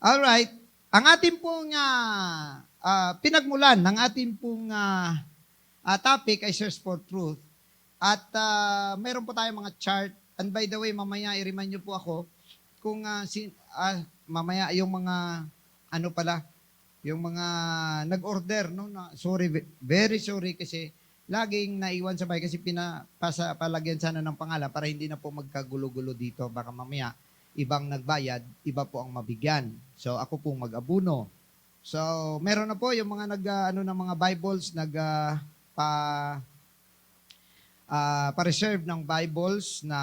Alright. Ang ating pong pinagmulan ng ating pong topic ay Search for Truth. At meron po tayong mga chart. And by the way, mamaya i-remind niyo po ako kung mamaya yung mga yung mga nag-order, no? Sorry, very sorry kasi laging naiwan sa bahay kasi palagyan sana ng pangalan para hindi na po magkagulo-gulo dito. Baka mamaya ibang nagbayad, iba po ang mabigyan. So ako pong mag-abuno. So meron na po yung mga ng mga Bibles pa-reserve ng Bibles na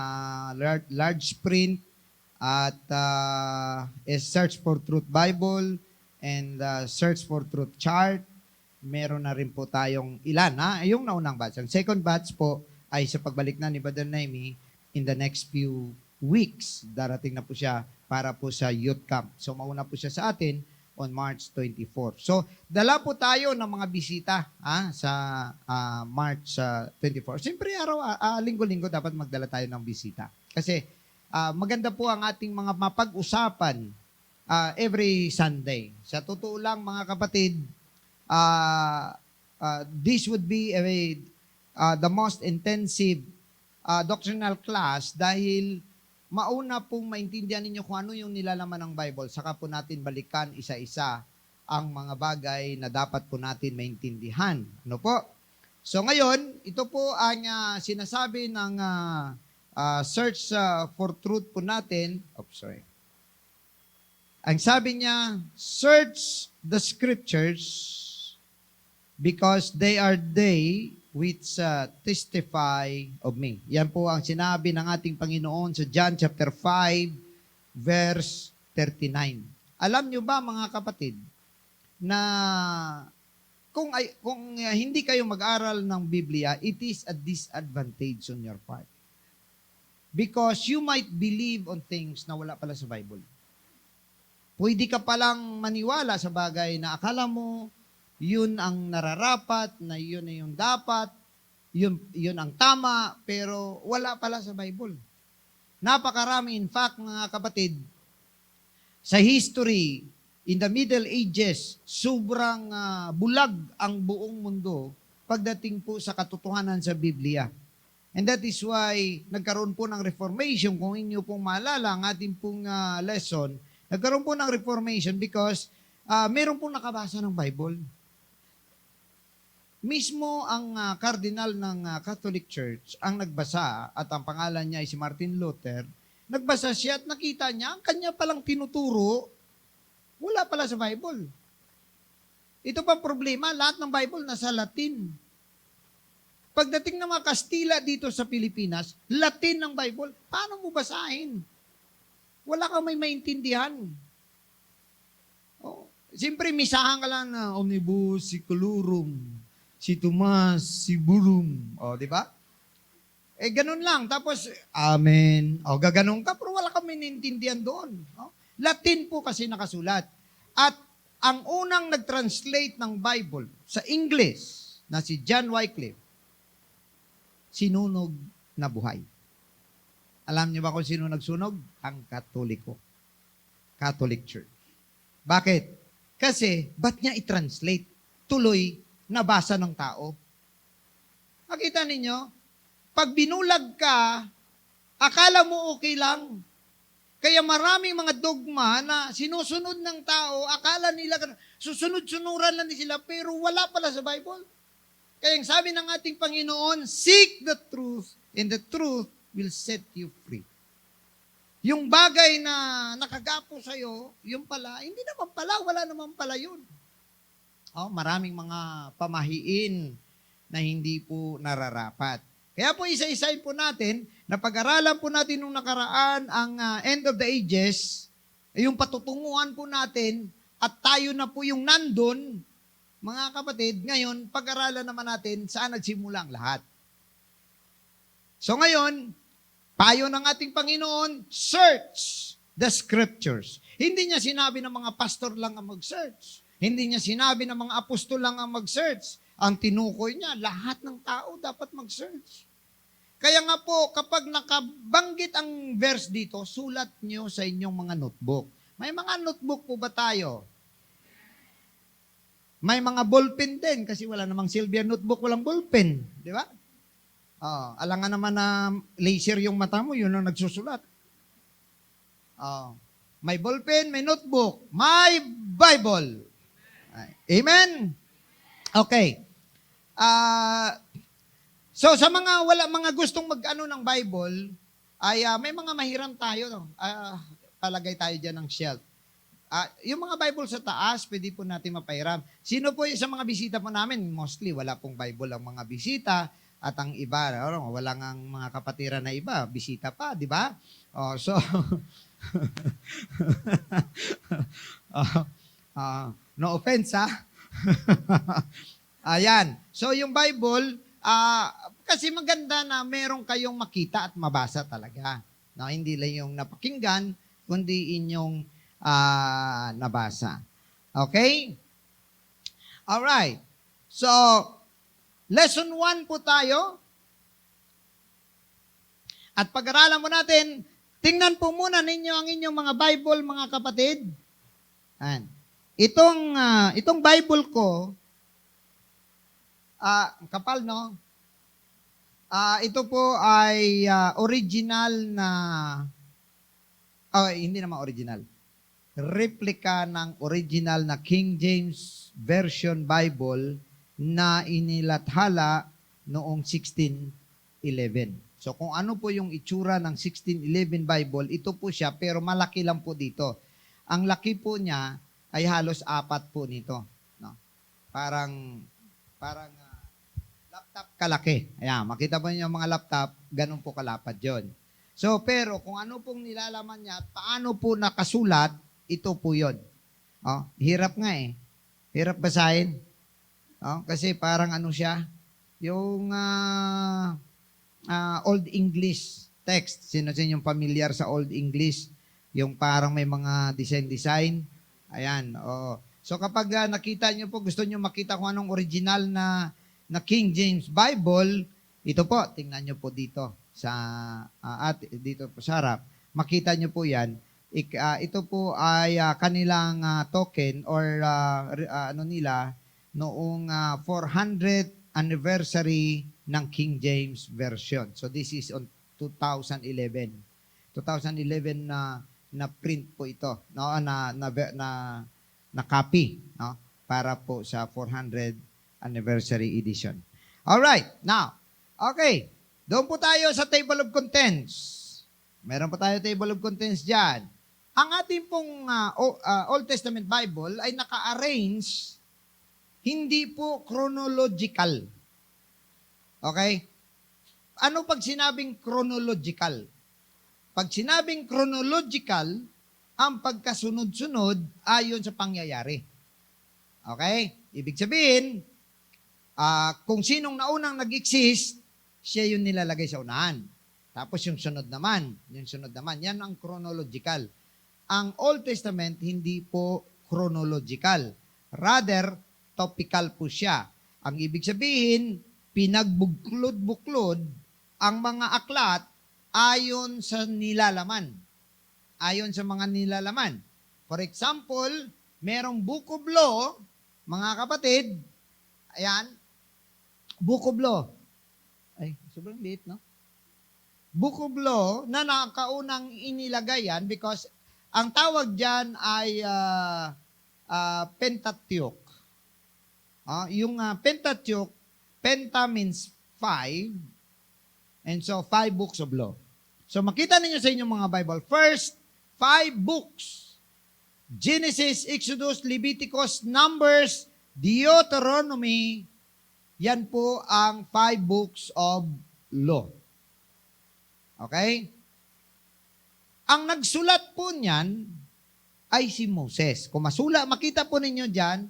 large print at Search for Truth Bible and Search for Truth chart. Meron na rin po tayong ilan, yung naunang batch. Ang second batch po ay sa pagbalik na ni Brother Naimi in the next few weeks. Darating na po siya para po sa youth camp. So mauna po siya sa atin on March 24. So dala po tayo ng mga bisita sa March 24. Siyempre linggo-linggo dapat magdala tayo ng bisita. Kasi maganda po ang ating mga mapag-usapan every Sunday. Sa totoo lang mga kapatid, this would be the most intensive doctrinal class dahil mauna pong maintindihan ninyo kung ano yung nilalaman ng Bible, saka po natin balikan isa-isa ang mga bagay na dapat po natin maintindihan. Ano po? So ngayon, ito po ang sinasabi ng Search for Truth po natin. Ang sabi niya, search the scriptures because they are they which testify of me. Yan po ang sinabi ng ating Panginoon sa John chapter 5, verse 39. Alam nyo ba mga kapatid, na kung hindi kayo mag-aral ng Biblia, it is a disadvantage on your part. Because you might believe on things na wala pala sa Bible. Pwede ka palang maniwala sa bagay na akala mo yun ang nararapat, na yun na yung dapat, yun ang tama, pero wala pala sa Bible. Napakarami, in fact, mga kapatid, sa history, in the Middle Ages, sobrang bulag ang buong mundo pagdating po sa katotohanan sa Biblia. And that is why nagkaroon po ng Reformation. Kung inyo pong maalala ang ating pong lesson, nagkaroon po ng Reformation because meron pong nakabasa ng Bible. Mismo ang cardinal ng Catholic Church ang nagbasa at ang pangalan niya ay si Martin Luther. Nagbasa siya at nakita niya ang kanya palang tinuturo, wala pala sa Bible. Ito pang problema, lahat ng Bible nasa Latin. Pagdating ng mga Kastila dito sa Pilipinas, Latin ang Bible. Paano mo basahin? Wala kang may maintindihan. Siyempre, misahan ka lang na omnibus secularum. Si Tomas, si Burum. Di ba? Ganun lang. Tapos, amen. Gaganon ka, pero wala kami naintindihan doon. Latin po kasi nakasulat. At ang unang nag-translate ng Bible sa English, na si John Wycliffe, sinunog na buhay. Alam niyo ba kung sino nagsunog? Ang Katoliko. Catholic Church. Bakit? Kasi, ba't niya i-translate? Tuloy, nabasa ng tao. Nakita ninyo, pag binulag ka, akala mo okay lang. Kaya maraming mga dogma na sinusunod ng tao, akala nila, susunod-sunuran lang sila, pero wala pala sa Bible. Kaya ang sabi ng ating Panginoon, seek the truth, and the truth will set you free. Yung bagay na nakagapo sa'yo, yung pala, hindi naman pala, wala naman pala yun. Maraming mga pamahiin na hindi po nararapat. Kaya po isa-isahin po natin, na pag-aralan po natin nung nakaraan ang end of the ages, yung patutunguhan po natin, at tayo na po yung nandun, mga kapatid, ngayon, pag-aralan naman natin saan nagsimula ang lahat. So ngayon, payo ng ating Panginoon, search the scriptures. Hindi niya sinabi ng mga pastor lang ang mag-search. Hindi niya sinabi ng mga apostol lang ang mag-search. Ang tinukoy niya, lahat ng tao dapat mag-search. Kaya nga po, kapag nakabanggit ang verse dito, sulat niyo sa inyong mga notebook. May mga notebook po ba tayo? May mga ballpen din kasi wala namang silver notebook, walang ballpen. Di ba? Alangan naman na laser yung mata mo, yun ang nagsusulat. May ballpen, may notebook, may Bible. Amen? Okay. So sa mga gustong mag-ano ng Bible, ay may mga mahiram tayo. No? Palagay tayo dyan ng shelf. Yung mga Bible sa taas, pwede po natin mapahiram. Sino po sa mga bisita po namin? Mostly, wala pong Bible ang mga bisita. At ang iba, wala nga mga kapatiran na iba, bisita pa, di ba? So, no offense, ha? Ayan. So, yung Bible, kasi maganda na meron kayong makita at mabasa talaga. No, hindi lang yung napakinggan, kundi inyong nabasa. Okay? Alright. So, lesson 1 po tayo. At pag-aralan mo natin, tingnan po muna ninyo ang inyong mga Bible, mga kapatid. Ayan. Itong Bible ko, kapal, no? Ito po ay original na, hindi naman original. Replika ng original na King James Version Bible na inilathala noong 1611. So kung ano po yung itsura ng 1611 Bible, ito po siya, pero malaki lang po dito. Ang laki po niya ay halos 4 po nito. No? Parang laptop kalaki. Ayan, makita po niyo yung mga laptop, ganun po kalapad yon. So, pero kung ano pong nilalaman niya, paano po nakasulat, ito po yun. Hirap nga eh. Hirap basahin. Kasi parang ano siya, yung Old English text. Sino yung familiar sa Old English? Yung parang may mga design. Ayan. So kapag nakita nyo po, gusto nyo makita kung anong original na King James Bible, ito po, tingnan nyo po dito dito po sa harap. Makita nyo po yan. Ito po ay kanilang token or nila noong 400th anniversary ng King James Version. So this is on 2011. 2011 na print po ito, no? na copy, no? Para po sa 400th anniversary edition. All right. Now, okay. Doon po tayo sa table of contents. Meron po tayo table of contents diyan. Ang ating pong Old Testament Bible ay naka-arrange hindi po chronological. Okay? Ano pag sinabing chronological? Pag sinabing chronological, ang pagkasunod-sunod ayon sa pangyayari. Okay? Ibig sabihin, kung sinong naunang nag-exist, siya yung nilalagay sa unahan. Tapos yung sunod naman, yan ang chronological. Ang Old Testament, hindi po chronological. Rather, topical po siya. Ang ibig sabihin, pinagbuklod-buklod ang mga aklat ayon sa nilalaman. Ayon sa mga nilalaman. For example, merong Book of Law, mga kapatid, ayan, Book of Law. Ay, sobrang liit, no? Book of Law na nakaunang inilagay yan because ang tawag dyan ay Pentateuch. Yung Pentateuch, Penta means 5, and so 5 books of law. So makita ninyo sa inyong mga Bible, first 5 books. Genesis, Exodus, Leviticus, Numbers, Deuteronomy, yan po ang 5 books of law. Okay? Ang nagsulat po niyan ay si Moses. Kung makita po ninyo dyan,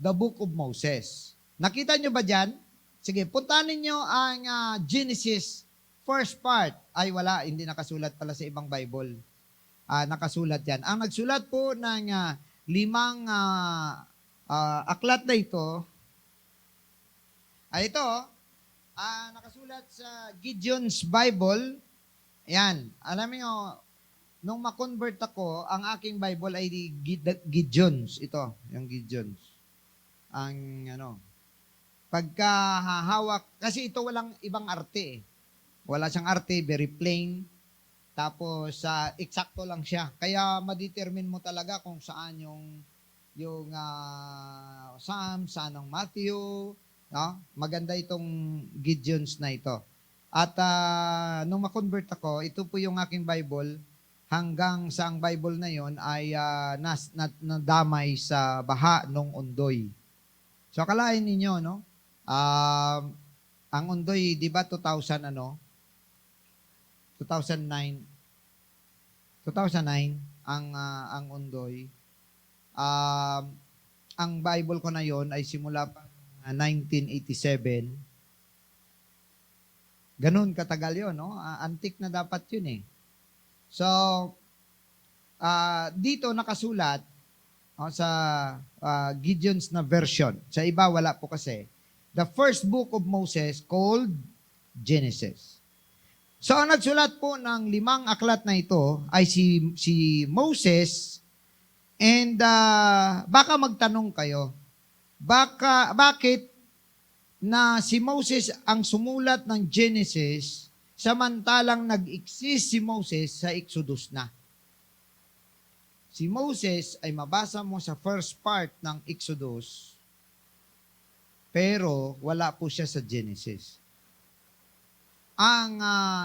the book of Moses. Nakita nyo ba dyan? Sige, puntahan ninyo ang Genesis first part. Ay wala, hindi nakasulat pala sa ibang Bible. Nakasulat yan. Ang nagsulat po ng 5 aklat na ito, ay ito, nakasulat sa Gideon's Bible. Yan, alam niyo, nung ma-convert ako, ang aking Bible ay Gideons. Ito, yung Gideons. Ang pagka hawak, kasi ito walang ibang arte eh. Wala siyang arte, very plain. Tapos, eksakto lang siya. Kaya, ma-determine mo talaga kung saan yung Psalm, saan ang Matthew. No? Maganda itong Gideons na ito. At nung ma-convert ako, ito po yung aking Bible. Hanggang sa ang Bible na yon ay nadamay sa baha nung Ondoy. So, akalain ninyo, no? Ang Ondoy, di ba 2009? 2009 ang Ondoy. Ang Bible ko na yon ay simula pa 1987. Ganun katagal yon, no? Antique na dapat yun eh. So, dito nakasulat sa Gideon's na version. Sa iba, wala po kasi. The first book of Moses called Genesis. So, ang nagsulat po ng 5 aklat na ito ay si Moses. And baka magtanong kayo, bakit na si Moses ang sumulat ng Genesis samantalang nag-exist si Moses sa Exodus na? Si Moses ay mabasa mo sa first part ng Exodus, pero wala po siya sa Genesis. Ang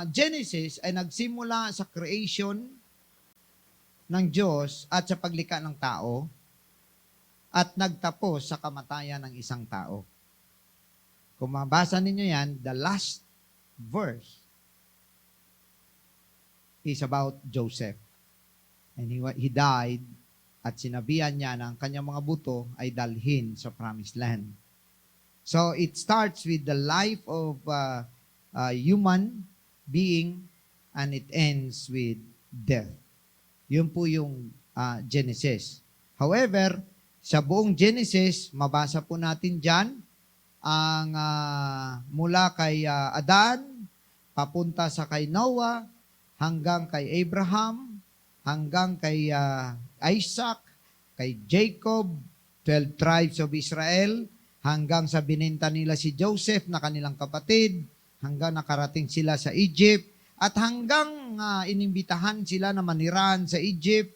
Genesis ay nagsimula sa creation ng Diyos at sa paglikha ng tao at nagtapos sa kamatayan ng isang tao. Kung mabasa ninyo yan, the last verse is about Joseph. And he died at sinabihan niya na ang kanyang mga buto ay dalhin sa promised land. So it starts with the life of human being and it ends with death. Yun po yung Genesis. However, sa buong Genesis, mabasa po natin dyan ang mula kay Adan, papunta sa kay Noah, hanggang kay Abraham, hanggang kay Isaac, kay Jacob, 12 tribes of Israel, hanggang sa bininta nila si Joseph na kanilang kapatid, hanggang nakarating sila sa Egypt, at hanggang inimbitahan sila na manirahan sa Egypt,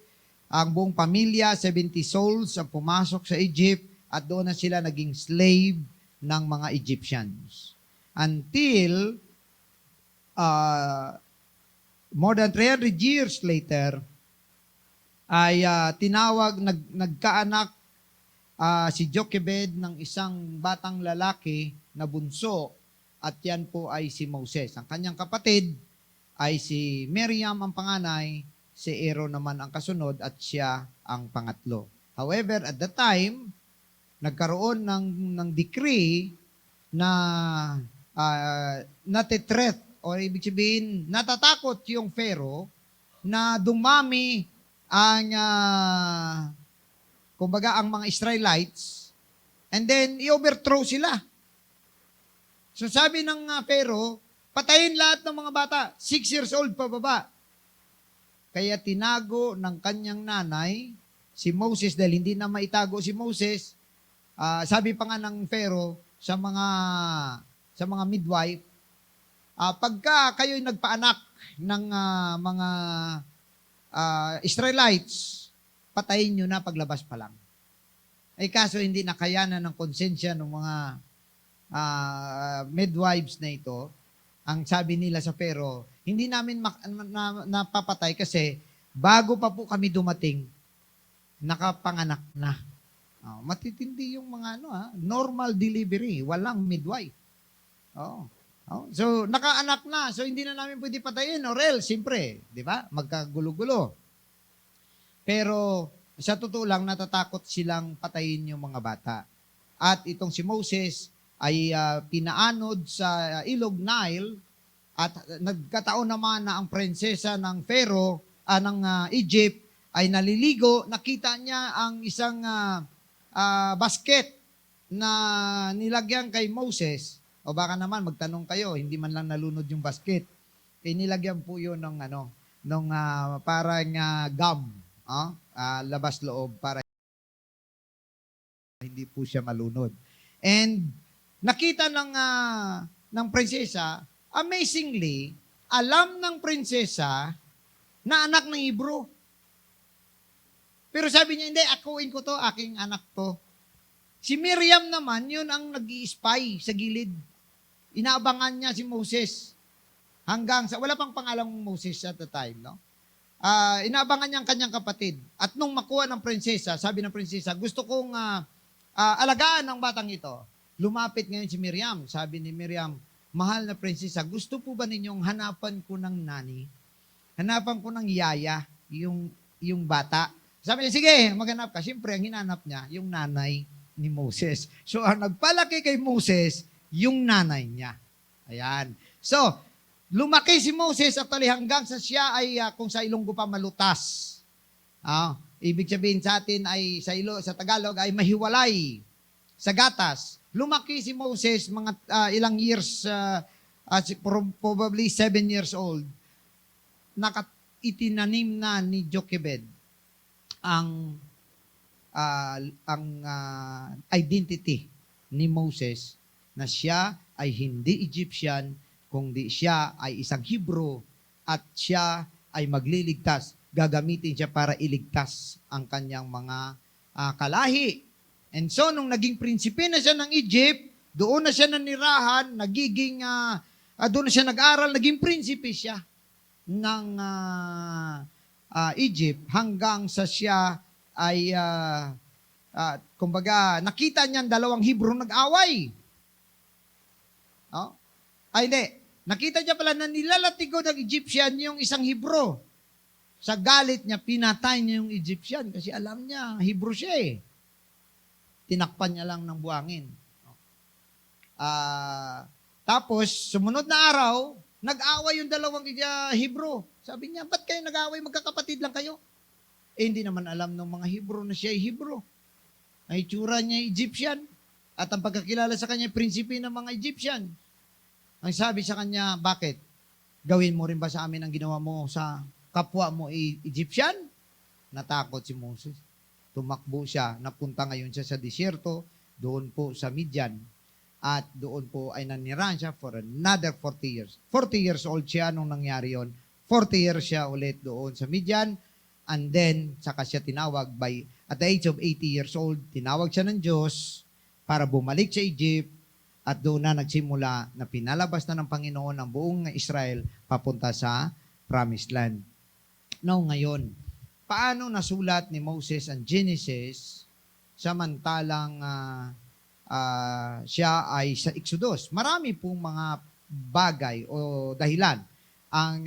ang buong pamilya, 70 souls, ang pumasok sa Egypt, at doon na sila naging slave ng mga Egyptians. Until more than 300 years later, ay nagkaanak si Jochebed ng isang batang lalaki na bunso, at yan po ay si Moses. Ang kanyang kapatid ay si Miriam ang panganay, si Aaron naman ang kasunod, at siya ang pangatlo. However, at the time, nagkaroon ng decree na natitreat, o ibig sabihin, natatakot yung Pharaoh na dumami ang kumbaga ang mga Israelites, and then i-overthrow sila. So sabi ng Pharaoh, patayin lahat ng mga bata, 6 years old pababa. Kaya tinago ng kanyang nanay si Moses, dahil hindi na maitago si Moses. Sabi pa nga ng Pharaoh sa mga midwife, pagka kayo'y nagpaanak ng mga Israelites, patayin nyo na paglabas pa lang. Ay kaso hindi nakayanan ng konsensya ng mga midwives na ito. Ang sabi nila sa Pharaoh, hindi namin napapatay kasi bago pa po kami dumating, nakapanganak na. Matitindi yung mga normal delivery, walang midwife. So, nakaanak na. So, hindi na namin pwede patayin. Or else, siyempre, di ba? Magkagulo-gulo. Pero, sa totoo lang, natatakot silang patayin yung mga bata. At itong si Moses ay pinaanod sa Ilog Nile, at nagkataon naman na ang prinsesa ng Pharaoh, ng Egypt, ay naliligo. Nakita niya ang isang basket na nilagyan kay Moses. O baka naman magtanong kayo, hindi man lang nalunod yung basket. Nilagyan po yun ng nung parang gum, labas loob para hindi po siya malunod. And nakita ng prinsesa, amazingly, alam ng prinsesa na anak ng Hebrew. Pero sabi niya, hindi, akuin ko to, aking anak to. Si Miriam naman, yun ang nag-i-spy sa gilid. Inaabangan niya si Moses. Hanggang sa, wala pang pangalang Moses at the time, no? Inaabangan niya ang kanyang kapatid. At nung makuha ng prinsesa, sabi ng prinsesa, gusto kong alagaan ang batang ito. Lumapit ngayon si Miriam. Sabi ni Miriam, mahal na prinsesa, gusto po ba ninyong hanapan ko ng nani? Hanapan ko ng yaya, yung bata. Sabi niya, sige, maghanap ka. Siyempre, ang hinanap niya, yung nanay ni Moses. So, ang nagpalaki kay Moses, yung nanay niya. Ayan. So, lumaki si Moses actually hanggang sa siya ay kung sa Ilonggo pa malutas. Ibig sabihin sa atin ay sa Tagalog ay mahiwalay sa gatas. Lumaki si Moses mga ilang years, probably 7 years old. Itinanim na ni Jochebed ang identity ni Moses na siya ay hindi Egyptian, kundi siya ay isang Hebrew at siya ay magliligtas. Gagamitin siya para iligtas ang kanyang mga kalahi. And so, nung naging prinsipe na siya ng Egypt, doon na siya nanirahan, doon na siya nag-aral, naging prinsipe siya ng Egypt hanggang sa siya ay, kumbaga, nakita niya ang dalawang Hebrew nag-away. Hindi. Nakita niya pala na nilalatigo ng Egyptian yung isang Hebrew. Sa galit niya, pinatay niya yung Egyptian kasi alam niya, Hebrew siya eh. Tinakpan niya lang ng buhangin. Tapos, sumunod na araw, nag-away yung dalawang Hebrew. Sabi niya, ba't kayo nag-away? Magkakapatid lang kayo. Hindi naman alam ng mga Hebrew na siya ay Hebrew. Ay tsura niya Egyptian. At ang pagkakilala sa kanya, prinsipe ng mga Egyptian. Ang sabi sa kanya, bakit? Gawin mo rin ba sa amin ang ginawa mo sa kapwa mo Egyptian? Natakot si Moses. Tumakbo siya. Napunta ngayon siya sa disyerto, doon po sa Midian. At doon po ay nanirahan siya for another 40 years. 40 years old siya nung nangyari yon. 40 years siya ulit doon sa Midian. And then, saka siya tinawag at the age of 80 years old, tinawag siya ng Diyos para bumalik sa Egypt at doon na nagsimula na pinalabas na ng Panginoon ang buong Israel papunta sa Promised Land. Now, ngayon, paano nasulat ni Moses ang Genesis samantalang siya ay sa Exodus? Marami pong mga bagay o dahilan ang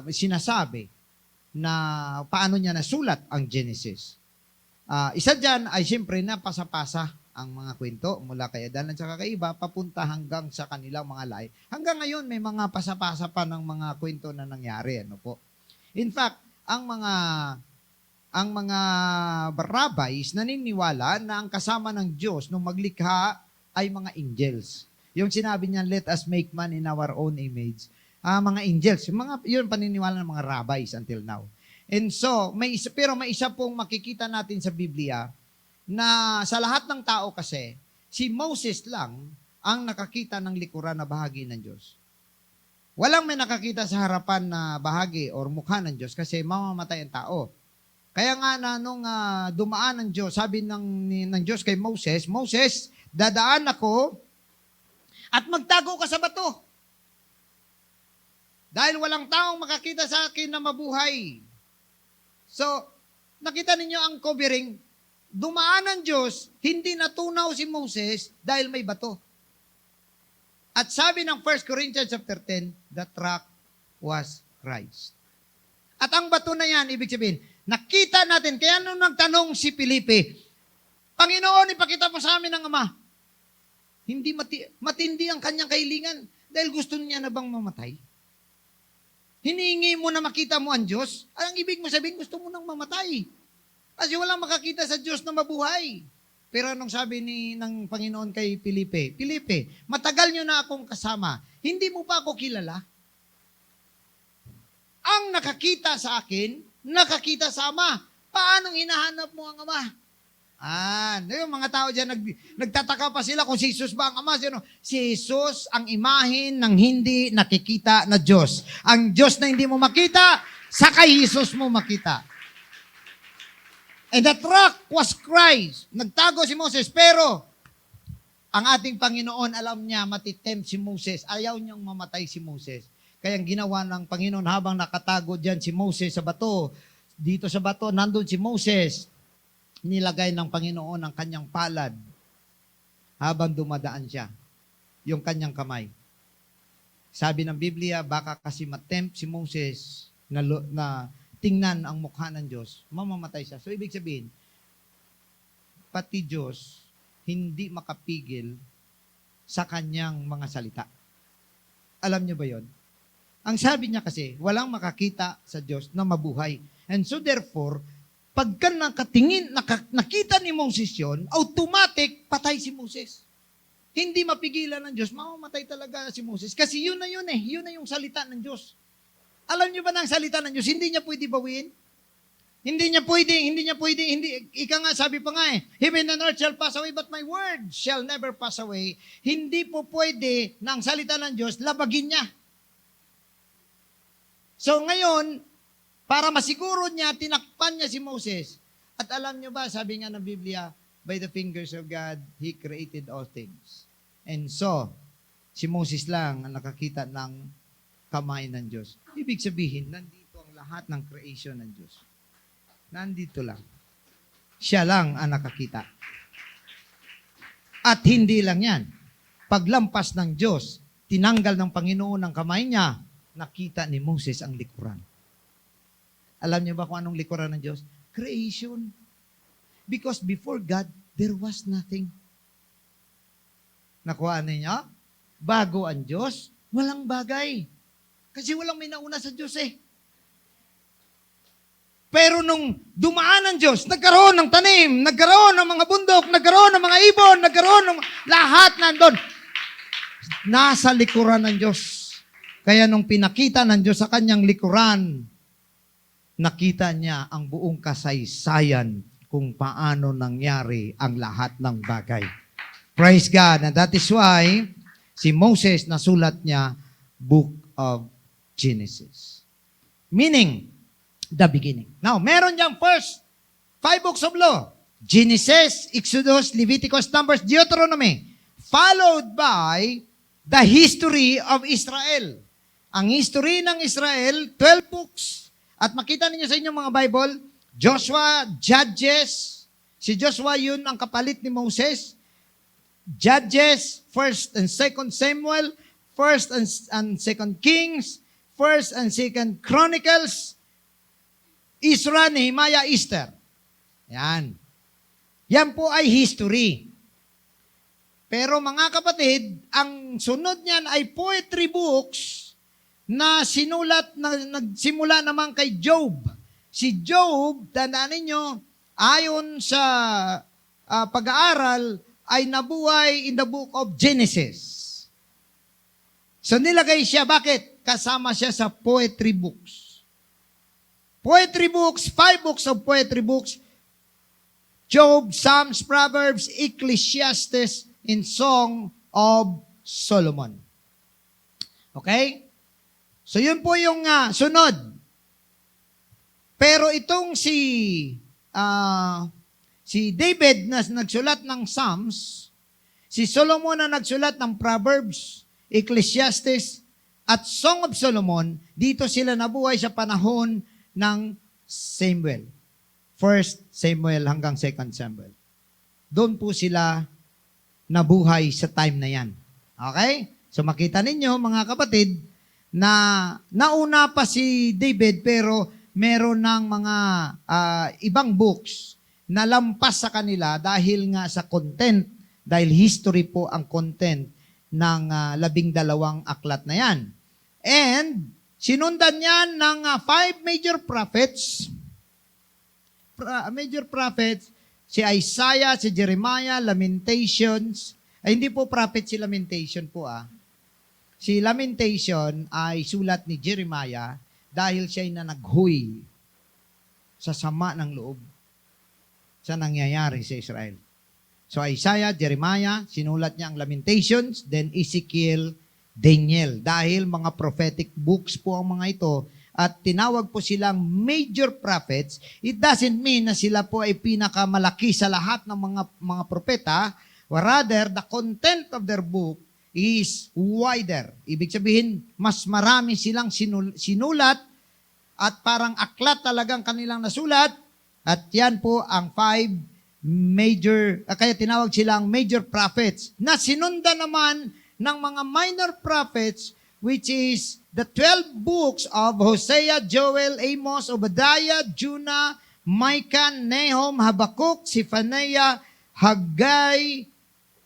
sinasabi na paano niya nasulat ang Genesis. Isa dyan ay siyempre napasa-pasa ang mga kwento mula kay Adan at saka kay Eva papunta hanggang sa kanilang mga lahi. Hanggang ngayon may mga pasapasa pa ng mga kwento na nangyari. Ano po? In fact, ang mga rabbis naniniwala na ang kasama ng Diyos nung maglikha ay mga angels. Yung sinabi niya, let us make man in our own image. Mga angels. Yun paniniwala ng mga rabbis until now. And so, pero may isa pong makikita natin sa Biblia na sa lahat ng tao kasi, si Moses lang ang nakakita ng likuran na bahagi ng Diyos. Walang may nakakita sa harapan na bahagi or mukha ng Diyos kasi mamamatay ang tao. Kaya nga na nung dumaan ng Diyos, sabi ng Diyos kay Moses, Moses, dadaan ako at magtago ka sa bato. Dahil walang taong makakita sa akin na mabuhay. So, nakita ninyo ang covering, dumaan ng Diyos, hindi natunaw si Moses dahil may bato. At sabi ng 1 Corinthians chapter 10, that rock was Christ. At ang bato na yan, ibig sabihin, nakita natin, kaya nung nagtanong si Felipe, Panginoon, ipakita mo sa amin ang Ama. Hindi matindi ang kanyang kahilingan dahil gusto niya na bang mamatay? Hinihingi mo na makita mo ang Diyos? Ang ibig mo sabihin, gusto mo nang mamatay. Kasi walang makakita sa Diyos na mabuhay. Pero anong sabi ng Panginoon kay Felipe? Felipe, matagal nyo na akong kasama. Hindi mo pa ako kilala? Ang nakakita sa akin, nakakita sa Ama. Paanong hinahanap mo ang Ama? Yung mga tao dyan, nagtataka pa sila kung si Jesus ba ang Ama. Si Jesus ang imahin ng hindi nakikita na Diyos. Ang Diyos na hindi mo makita, sa kay Jesus mo makita. And that rock was Christ. Nagtago si Moses, pero ang ating Panginoon, alam niya, matitempt si Moses. Ayaw niyang mamatay si Moses. Kaya ang ginawa ng Panginoon, habang nakatago dyan si Moses sa bato, dito sa bato, nandun si Moses, nilagay ng Panginoon ang kanyang palad habang dumadaan siya, yung kanyang kamay. Sabi ng Biblia, baka kasi matempt si Moses na tingnan ang mukha ng Diyos, mamamatay siya. So, ibig sabihin, pati Diyos, hindi makapigil sa kanyang mga salita. Alam niyo ba yon? Ang sabi niya kasi, walang makakita sa Diyos na mabuhay. And so therefore, pagka nakita ni Moses yun, automatic, patay si Moses. Hindi mapigilan ng Diyos, mamamatay talaga si Moses. Kasi yun na yun yun na yung salita ng Diyos. Alam niyo ba na ang salita ng Diyos, hindi niya pwede bawiin? Hindi niya pwede, ika nga, sabi pa nga heaven and earth shall pass away, but my word shall never pass away. Hindi po pwede na ang salita ng Diyos, labagin niya. So ngayon, para masiguro niya, tinakpan niya si Moses. At alam niyo ba, sabi nga ng Biblia, by the fingers of God, He created all things. And so, si Moses lang ang nakakita ng kamay ng Diyos. Ibig sabihin, nandito ang lahat ng creation ng Diyos. Nandito lang. Siya lang ang nakakita. At hindi lang yan. Paglampas ng Diyos, tinanggal ng Panginoon ang kamay niya, nakita ni Moses ang likuran. Alam niyo ba kung anong likuran ng Diyos? Creation. Because before God, there was nothing. Nakuha niyo? Bago ang Diyos, walang bagay. Kasi walang may nauna sa Diyos eh. Pero nung dumaan ang Diyos, nagkaroon ng tanim, nagkaroon ng mga bundok, nagkaroon ng mga ibon, nagkaroon ng lahat nandun. Nasa likuran ng Diyos. Kaya nung pinakita ng Diyos sa kanyang likuran, nakita niya ang buong kasaysayan kung paano nangyari ang lahat ng bagay. Praise God. And that is why si Moses nasulat niya Book of Genesis. Meaning, the beginning. Now, meron niyang first 5 books of law. Genesis, Exodus, Leviticus, Numbers, Deuteronomy. Followed by the history of Israel. Ang history ng Israel, 12 books. At makita ninyo sa inyong mga Bible, Joshua, Judges. Si Joshua yun ang kapalit ni Moses. Judges, 1st and 2nd Samuel, 1st and 2nd Kings, 1st and 2nd Chronicles, Ezra, Nehemiah, Esther. Yan. Yan po ay history. Pero mga kapatid, ang sunod niyan ay poetry books na sinulat, nagsimula naman kay Job. Si Job, tandaan ninyo, ayon sa pag-aaral, ay nabuhay in the book of Genesis. So nilagay siya, bakit? Kasama siya sa poetry books. Poetry books, 5 books of poetry books, Job, Psalms, Proverbs, Ecclesiastes, and Song of Solomon. Okay? So yun po yung sunod. Pero itong si David na nagsulat ng Psalms, si Solomon na nagsulat ng Proverbs, Ecclesiastes, at Song of Solomon, dito sila nabuhay sa panahon ng Samuel. 1st Samuel hanggang 2nd Samuel. Doon po sila nabuhay sa time na yan. Okay? So makita ninyo mga kapatid na nauna pa si David pero meron ng mga ibang books na lampas sa kanila dahil nga sa content, dahil history po ang content ng 12 aklat na yan. And sinundan yan ng 5 major prophets. Major prophets, si Isaiah, si Jeremiah, Lamentations. Ay, hindi po prophet si Lamentation po. Si Lamentation ay sulat ni Jeremiah, dahil siya'y nanaghoy sa sama ng loob sa nangyayari sa Israel. So Isaiah, Jeremiah, sinulat niya ang Lamentations, then Ezekiel, Daniel. Dahil mga prophetic books po ang mga ito, at tinawag po silang major prophets, it doesn't mean na sila po ay pinakamalaki sa lahat ng mga propeta, rather, the content of their book is wider. Ibig sabihin, mas marami silang sinulat at parang aklat talagang kanilang nasulat, at yan po ang 5 major, kaya tinawag silang major prophets, na sinunda naman ng mga minor prophets, which is the 12 books of Hosea, Joel, Amos, Obadiah, Jonah, Micah, Nahum, Habakkuk, Zephaniah, Haggai,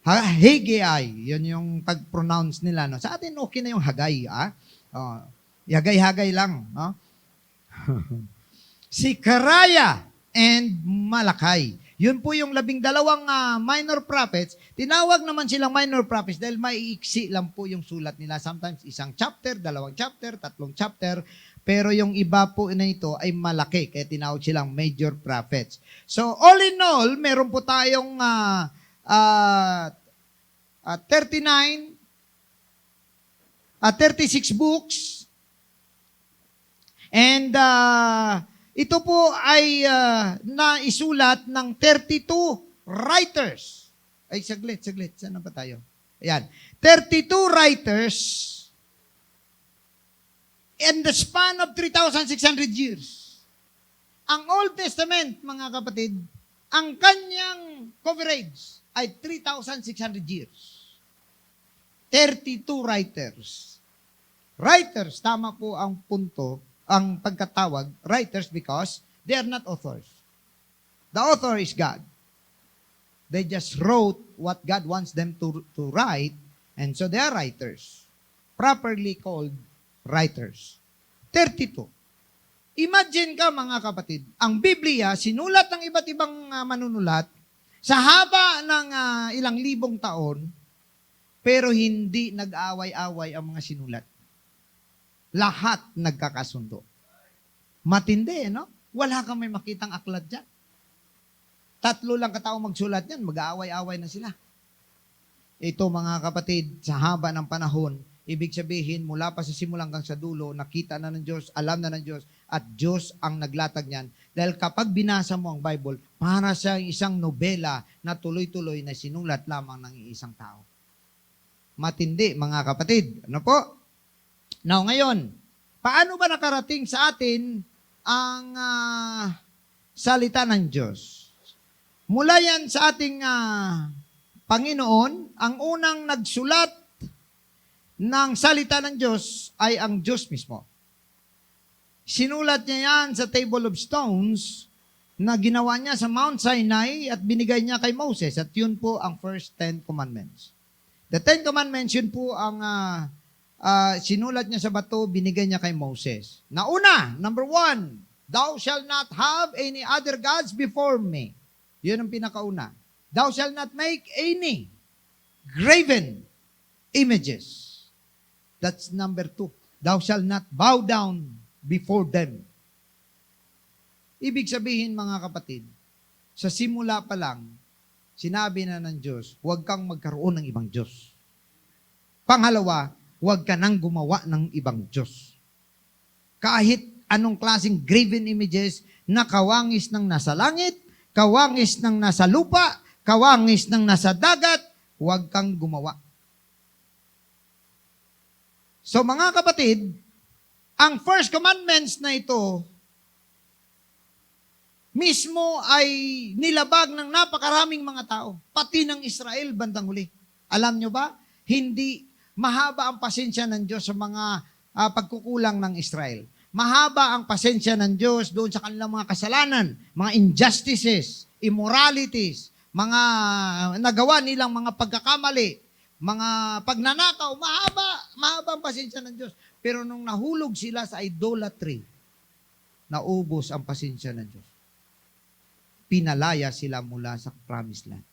Haggai. Yun yung pag-pronounce nila. No? Sa atin, okay na yung Haggai. Hagay-hagay lang. No? Sikaraya and Malakay. Yun po yung 12 minor prophets. Tinawag naman silang minor prophets dahil maiiksi lang po yung sulat nila. Sometimes isang chapter, 2 chapter, 3 chapter. Pero yung iba po na ito ay malaki. Kaya tinawag silang major prophets. So all in all, meron po tayong 36 books. And ito po ay naisulat ng 32 writers. Ay, saglit. Saan na ba tayo? Ayan. 32 writers in the span of 3,600 years. Ang Old Testament, mga kapatid, ang kanyang coverage ay 3,600 years. 32 writers. Writers, tama po ang punto, ang pagkatawag, writers, because they are not authors. The author is God. They just wrote what God wants them to write, and so they are writers. Properly called writers. 32. Imagine ka, mga kapatid, ang Biblia, sinulat ng iba't ibang manunulat sa haba ng ilang libong taon, pero hindi nag-away-away ang mga sinulat. Lahat nagkakasundo. Matindi, no? Wala kang may makitang aklat dyan. 3 lang katao magsulat yan, mag-aaway-away na sila. Ito, mga kapatid, sa haba ng panahon, ibig sabihin, mula pa sa simulang hanggang sa dulo, nakita na ng Diyos, alam na ng Diyos, at Diyos ang naglatag niyan. Dahil kapag binasa mo ang Bible, para sa isang nobela na tuloy-tuloy na sinulat lamang ng isang tao. Matindi, mga kapatid. Ano po? Now, ngayon, paano ba nakarating sa atin ang salita ng Diyos? Mula yan sa ating Panginoon, ang unang nagsulat ng salita ng Diyos ay ang Diyos mismo. Sinulat niya yan sa Table of Stones na ginawa niya sa Mount Sinai at binigay niya kay Moses. At yun po ang first 10 commandments. The 10 commandments, yun po ang sinulat niya sa bato, binigay niya kay Moses. Nauna, number 1, thou shalt not have any other gods before me. Yun ang pinakauna. Thou shalt not make any graven images. That's number 2. Thou shalt not bow down before them. Ibig sabihin, mga kapatid, sa simula pa lang, sinabi na ng Diyos, huwag kang magkaroon ng ibang Diyos. Pangalawa, huwag ka nang gumawa ng ibang Diyos. Kahit anong klaseng graven images na kawangis ng nasa langit, kawangis ng nasa lupa, kawangis ng nasa dagat, huwag kang gumawa. So mga kapatid, ang first commandments na ito, mismo ay nilabag ng napakaraming mga tao, pati ng Israel bandang huli. Alam nyo ba, hindi mahaba ang pasensya ng Diyos sa mga pagkukulang ng Israel. Mahaba ang pasensya ng Diyos doon sa kanilang mga kasalanan, mga injustices, immoralities, mga nagawa nilang mga pagkakamali, mga pagnanakaw, mahaba ang pasensya ng Diyos. Pero nung nahulog sila sa idolatry, naubos ang pasensya ng Diyos. Pinalaya sila mula sa promised land.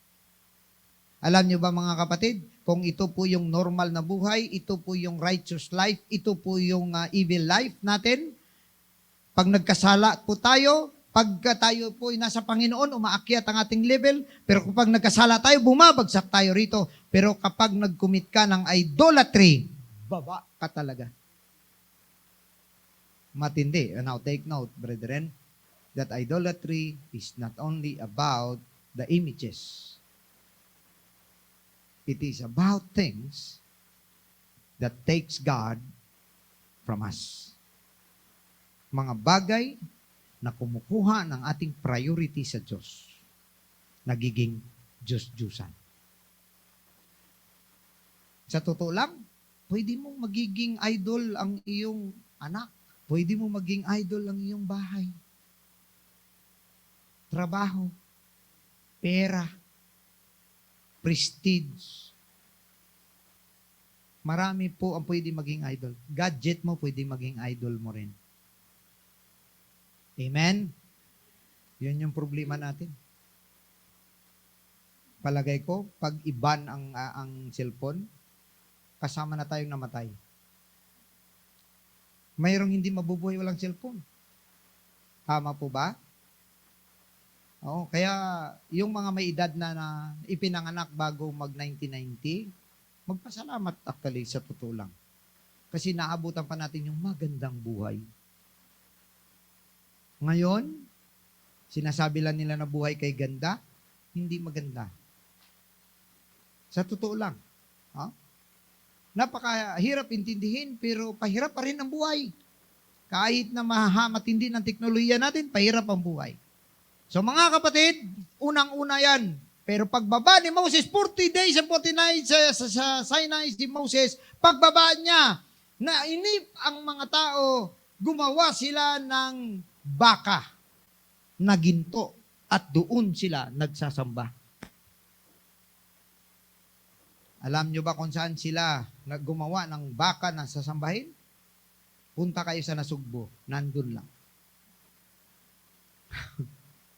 Alam niyo ba, mga kapatid, kung ito po yung normal na buhay, ito po yung righteous life, ito po yung evil life natin, Pag nagkasala po tayo, pagka tayo po ay nasa Panginoon, umaakyat ang ating level. Pero kapag nagkasala tayo, bumabagsak tayo rito. Pero kapag nag-commit ka ng idolatry, baba ka talaga. Matindi. Now, take note, brethren, that idolatry is not only about the images. It is about things that takes God from us. Mga bagay na kumukuha ng ating priority sa Diyos. Nagiging Diyos-Diyusan. Sa totoo lang, pwede mong magiging idol ang iyong anak. Pwede mong maging idol ang iyong bahay. Trabaho. Pera. Prestige. Marami po ang pwede maging idol. Gadget mo, pwede maging idol mo rin. Amen? Yun yung problema natin. Palagay ko, pag iban ang cellphone, kasama na tayong namatay. Mayroong hindi mabubuhay walang cellphone. Tama po ba? Oo, kaya yung mga may edad na ipinanganak bago mag-1990, magpasalamat actually sa totoo lang. Kasi naabutan pa natin yung magandang buhay. Ngayon, sinasabi lang nila na buhay kay ganda, hindi maganda. Sa totoo lang. Ha? Napakahirap intindihin, pero pahirap pa rin ang buhay. Kahit na matindi ng teknolohiya natin, pahirap ang buhay. So mga kapatid, unang-una yan. Pero pagbaba ni Moses, 40 days and 40 nights sa Sinai si Moses, pagbaba niya, nainip ang mga tao, gumawa sila ng baka na ginto at doon sila nagsasamba. Alam nyo ba kung saan sila naggumawa ng baka na sasambahin? Punta kayo sa Nasugbo, nandun lang.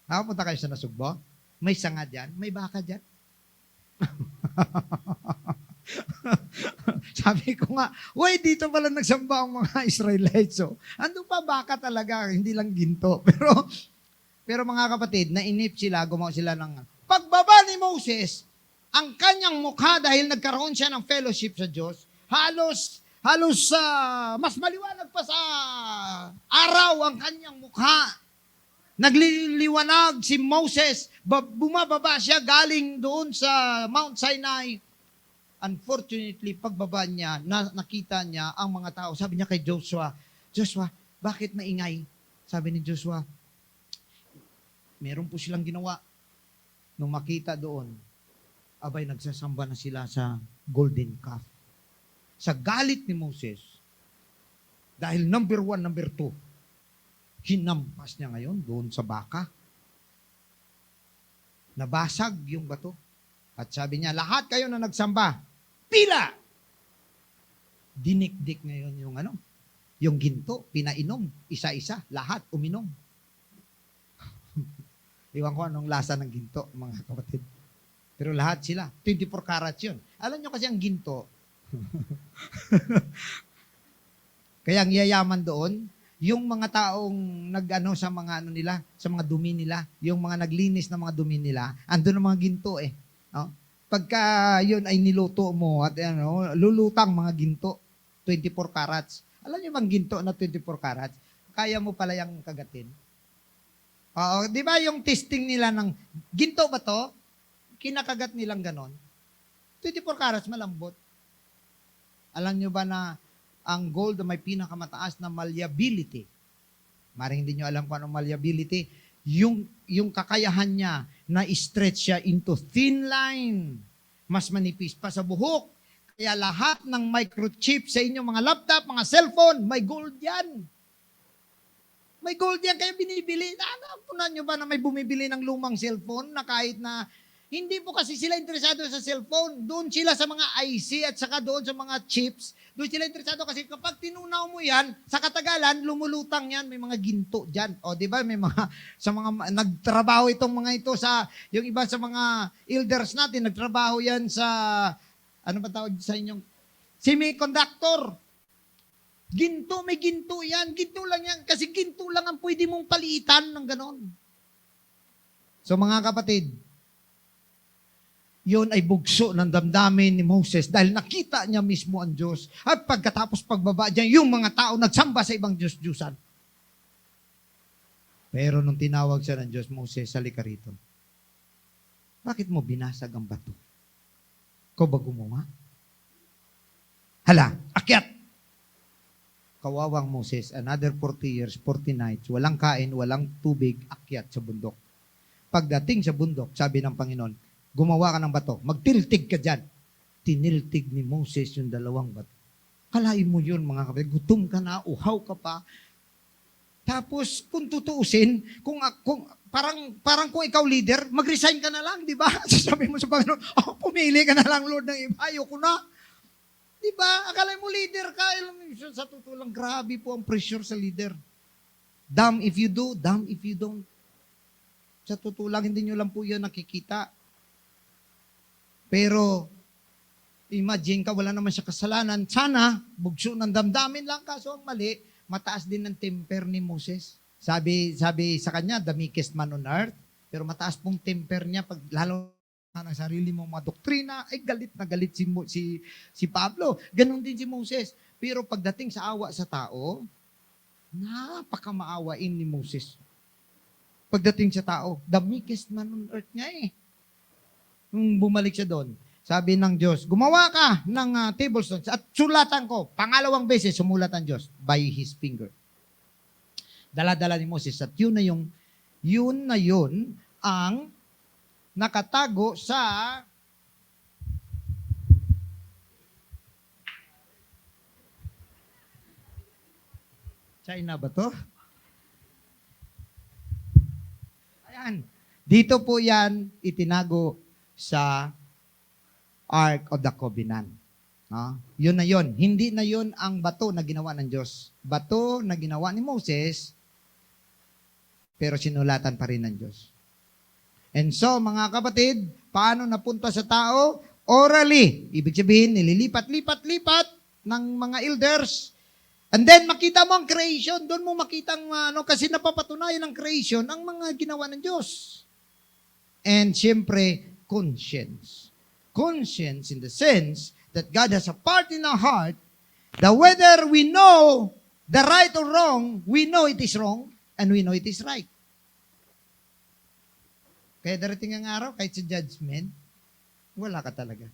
Punta kayo sa Nasugbo, may sanga dyan, may baka dyan. Sabi ko nga, uy, dito pala nagsamba ang mga Israelites. So, ando pa baka talaga, hindi lang ginto. Pero mga kapatid, nainip sila, gumawa sila ng pagbaba ni Moses, ang kanyang mukha dahil nagkaroon siya ng fellowship sa Diyos, halos mas maliwanag pa sa araw ang kanyang mukha. Nagliliwanag si Moses, bumababa siya galing doon sa Mount Sinai. Unfortunately, pagbaba niya, nakita niya ang mga tao. Sabi niya kay Joshua, Joshua, bakit maingay? Sabi ni Joshua, meron po silang ginawa. Nung makita doon, abay nagsasamba na sila sa golden calf. Sa galit ni Moses, dahil number 1, number 2, hinampas niya ngayon doon sa baka. Nabasag yung bato. At sabi niya, lahat kayo na nagsamba, pila! Dinikdik ngayon yung ginto, pinainom, isa-isa, lahat uminom. Iwan ko anong lasa ng ginto, mga kapatid. Pero lahat sila, 24 carats yun. Alam nyo kasi ang ginto, kaya ang yayaman doon, yung mga taong sa mga nila, sa mga dumi nila, yung mga naglinis ng mga dumi nila, andun ang mga ginto eh. No? Pagka yun ay niluto mo at lulutang mga ginto, 24 carats. Alam niyo bang ginto na 24 carats? Kaya mo pala yung kagatin. Oo, di ba yung testing nila ng ginto ba to? Kinakagat nilang ganon. 24 carats, malambot. Alam niyo ba na ang gold may pinakamataas na malleability? Maring hindi niyo alam kung anong malleability. Yung kakayahan niya na stretch siya into thin line. Mas manipis pa sa buhok. Kaya lahat ng microchip sa inyong mga laptop, mga cellphone, may gold yan. May gold yan, kaya binibili. Napunan nyo ba na may bumibili ng lumang cellphone na kahit na hindi po kasi sila interesado sa cellphone. Doon sila sa mga IC at saka doon sa mga chips. Doon sila interesado kasi kapag tinunaw mo yan, sa katagalan, lumulutang yan. May mga ginto dyan. O, di ba? May mga, sa mga, nagtrabaho itong mga ito sa, yung iba sa mga elders natin, nagtrabaho yan sa, ano ba tawag sa inyong, semiconductor. Ginto, may ginto yan. Ginto lang yan. Kasi ginto lang ang pwede mong paliitan ng ganon. So mga kapatid, yun ay bugso ng damdamin ni Moses dahil nakita niya mismo ang Diyos. At pagkatapos pagbaba niya, yung mga tao nagsamba sa ibang Diyos-Diyusan. Pero nung tinawag siya ng Diyos, Moses, halika rito. Bakit mo binasag ang bato? Ikaw ba gumawa? Hala, akyat! Kawawang Moses, another 40 years, 40 nights, walang kain, walang tubig, akyat sa bundok. Pagdating sa bundok, sabi ng Panginoon, gumawa ka ng bato, magtiltig ka dyan. Tiniltig ni Moses yung dalawang bato. Kalain mo yun, mga kapatid, gutom ka na, uhaw ka pa. Tapos, kung tutuusin, parang kung ikaw leader, mag-resign ka na lang, di ba? Sasabi mo sa Panginoon, pumili ka na lang, Lord, ng iba, ayoko na. Di ba? Akala mo leader ka. Sa totoo lang, grabe po ang pressure sa leader. Damn if you do, damn if you don't. Sa totoo lang, hindi nyo lang po yun nakikita. Pero, imagine ka, wala naman siya kasalanan. Sana, bugso ng damdamin lang, kaso ang mali, mataas din ng temper ni Moses. Sabi sa kanya, the meekest man on earth. Pero mataas pong temper niya, pag lalo ng sarili mong mga doktrina, ay galit na galit si Pablo. Ganon din si Moses. Pero pagdating sa awa sa tao, napakamaawain ni Moses. Pagdating sa tao, the meekest man on earth nga eh. Nung bumalik siya doon, sabi ng Diyos, gumawa ka ng tablespoons at sulatan ko. Pangalawang beses, sumulat ang Diyos by His finger. Dala-dala ni Moses at yun na yun ang nakatago sa China ba to? Ayan. Dito po yan itinago sa Ark of the Covenant. Yun na yun. Hindi na yun ang bato na ginawa ng Diyos. Bato na ginawa ni Moses, pero sinulatan pa rin ng Diyos. And so, mga kapatid, paano napunta sa tao? Orally. Ibig sabihin, nililipat-lipat-lipat ng mga elders. And then, makita mo ang creation. Doon mo makita kasi napapatunayan ng creation ang mga ginawa ng Diyos. And siyempre, conscience. Conscience in the sense that God has a part in our heart that whether we know the right or wrong, we know it is wrong and we know it is right. Kaya darating ang araw, kahit sa judgment, wala ka talaga.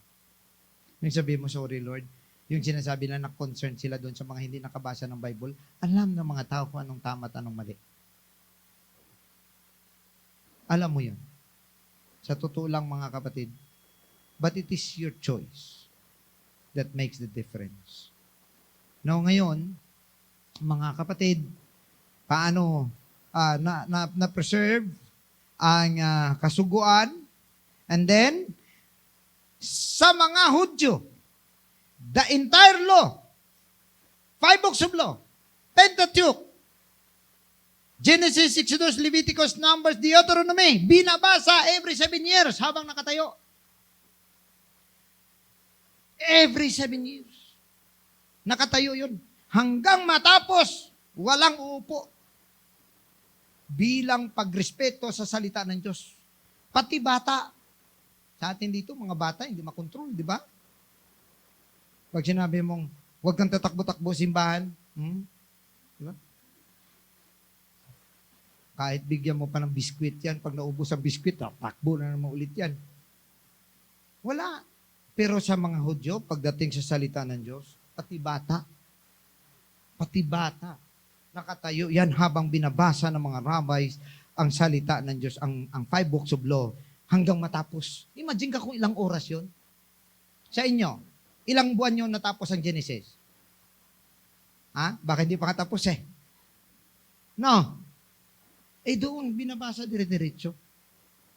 Yung sabi mo, sorry Lord, yung sinasabi na na-concern sila doon sa mga hindi nakabasa ng Bible, alam ng mga tao kung anong tama at anong mali. Alam mo yun. Sa totoo lang mga kapatid, but it is your choice that makes the difference. Now ngayon, mga kapatid, paano na-preserve ang kasuguan, and then, sa mga Hudyo, the entire law, 5 books of law, Pentateuch, Genesis, Exodus, Leviticus, Numbers, Deuteronomy, binabasa every 7 years habang nakatayo. Every 7 years. Nakatayo yun. Hanggang matapos, walang uupo. Bilang pagrespeto sa salita ng Diyos. Pati bata. Sa atin dito, mga bata, hindi makontrol, di ba? Pag sinabi mong, huwag kang tatakbo-takbo simbahan, di ba? Kahit bigyan mo pa ng biskwit yan, pag naubos ang biskwit, takbo na naman ulit yan. Wala. Pero sa mga Hudyo, pagdating sa salita ng Diyos, pati bata, nakatayo yan habang binabasa ng mga rabbis ang salita ng Diyos, ang 5 books of law, hanggang matapos. Imagine ka kung ilang oras yon. Sa inyo, ilang buwan yon natapos ang Genesis? Bakit hindi pa katapos eh? No. Doon, binabasa dire-diretso.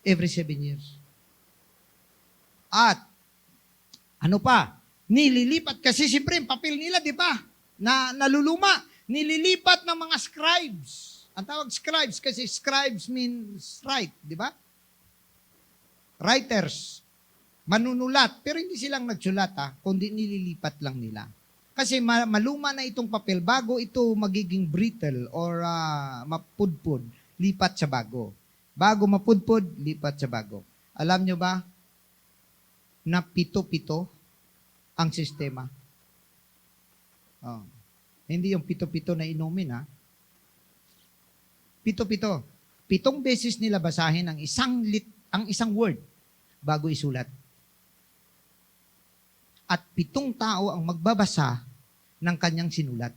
Every 7 years. At, ano pa? Nililipat kasi siyempre yung papel nila, di ba? Naluluma. Nililipat ng mga scribes. Ang tawag scribes kasi scribes means write, di ba? Writers. Manunulat. Pero hindi silang nagsulat, kundi nililipat lang nila. Kasi maluma na itong papel bago ito magiging brittle or mapudpud, lipat sa bago. Bago mapudpud, lipat sa bago. Alam nyo ba na pito-pito ang sistema? Oh. Hindi yung pito-pito na inumin, ha? Pito-pito. 7 beses nila basahin ang isang word bago isulat. At 7 tao ang magbabasa ng kanyang sinulat.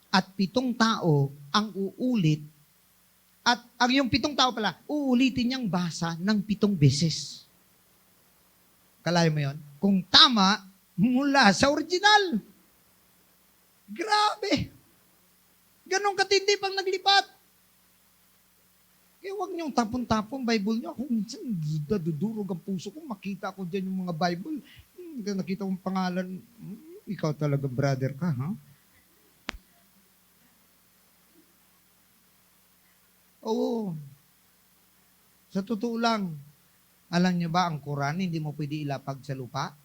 At 7 tao ang uulit. At ang yung 7 tao pala, uulitin niyang basa ng 7 beses. Kalayo mo yon? Kung tama, mula sa original. Grabe! Ganon katindi pang naglipat. Kaya huwag niyong tapon-tapon Bible niyo. Kung minsan dudurog ang puso ko, makita ko dyan yung mga Bible. Nakita kong pangalan, ikaw talaga brother ka, ha? Oo. Sa totoo lang, alam niyo ba ang Quran, hindi mo pwede ilapag sa lupa?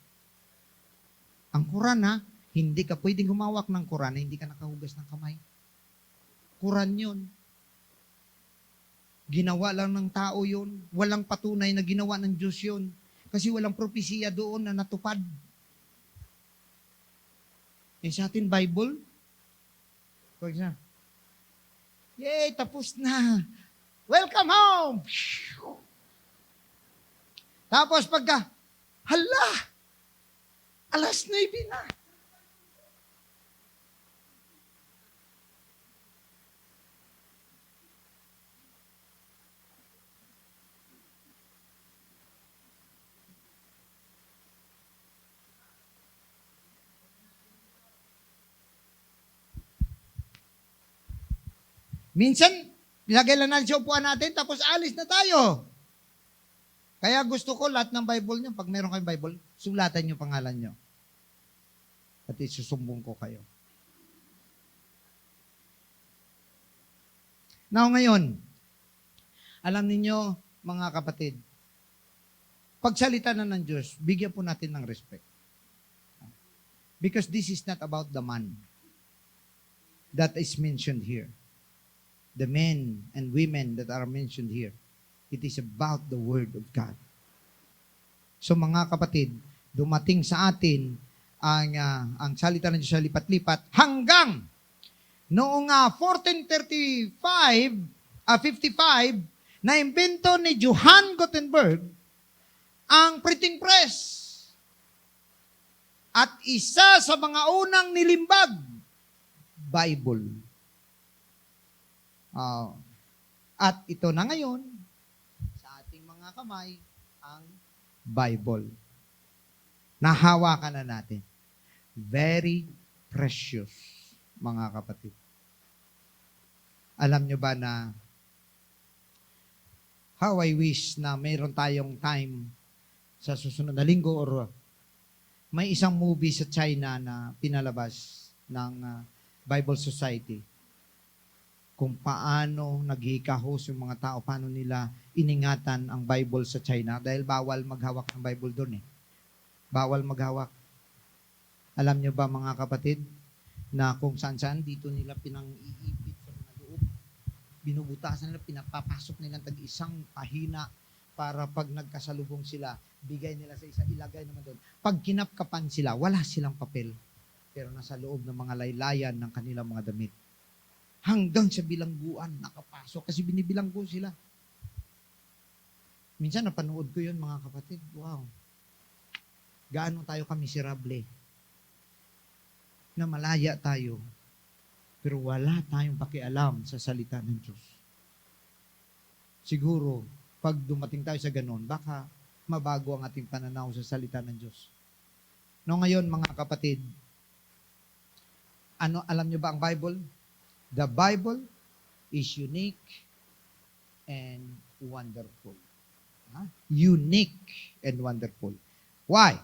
Ang Quran, ha? Hindi ka pwedeng humawak ng Quran na hindi ka nakahugas ng kamay. Quran yun. Ginawa lang ng tao yun. Walang patunay na ginawa ng Diyos yun. Kasi walang propesiya doon na natupad. Eh sa atin, Bible, yay, tapos na. Welcome home! Tapos pagka, hala, alas 9 na. Minsan, ilagay lang natin sa upuan natin, tapos alis na tayo. Kaya gusto ko lahat ng Bible nyo, pag meron kayong Bible, sulatan nyo pangalan nyo. At isusumbong ko kayo. Now ngayon, alam ninyo, mga kapatid, pagsalita na ng Diyos, bigyan po natin ng respect. Because this is not about the man that is mentioned here. The men and women that are mentioned here. It is about the Word of God. So mga kapatid, dumating sa atin ang salita ng Diyos sa lipat-lipat hanggang noong 1455, 55, na imbento ni Johann Gutenberg ang printing press. At isa sa mga unang nilimbag, Bible. At ito na ngayon, sa ating mga kamay, ang Bible. Nahawakan na natin. Very precious, mga kapatid. Alam nyo ba na how I wish na mayroon tayong time sa susunod na linggo or may isang movie sa China na pinalabas ng Bible Society kung paano naghikahos yung mga tao, paano nila iningatan ang Bible sa China dahil bawal maghawak ng Bible doon eh. Bawal maghawak. Alam nyo ba mga kapatid, na kung saan-saan dito nila pinang-iipit sa mga loob, binubutasan nila, pinapapasok nila tag-isang pahina para pag nagkasalubong sila, bigay nila sa isa, ilagay naman doon. Pag kinapkapan sila, wala silang papel. Pero nasa loob ng mga laylayan ng kanilang mga damit. Hanggang sa bilangguan, nakapasok. Kasi binibilanggo sila. Minsan napanood ko yun, mga kapatid. Wow. Gaano tayo kamiserable. Na malaya tayo. Pero wala tayong pakialam sa salita ng Diyos. Siguro, pag dumating tayo sa ganon, baka mabago ang ating pananaw sa salita ng Diyos. No, ngayon, mga kapatid, alam nyo ba ang Bible? The Bible is unique and wonderful. Unique and wonderful. Why?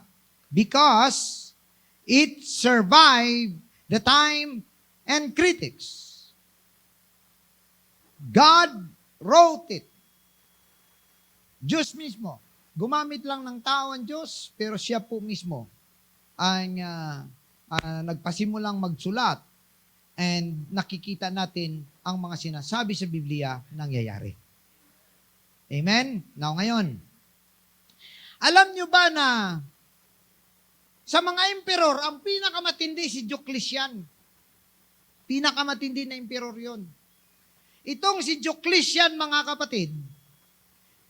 Because it survived the time and critics. God wrote it. Diyos mismo. Gumamit lang ng tao ang Diyos, pero siya po mismo ang nagpasimulang magsulat and nakikita natin ang mga sinasabi sa Biblia nangyayari. Amen? Now ngayon, alam nyo ba na sa mga emperor, ang pinakamatindi si Diocletian. Pinakamatindi na emperor yon. Itong si Diocletian, mga kapatid,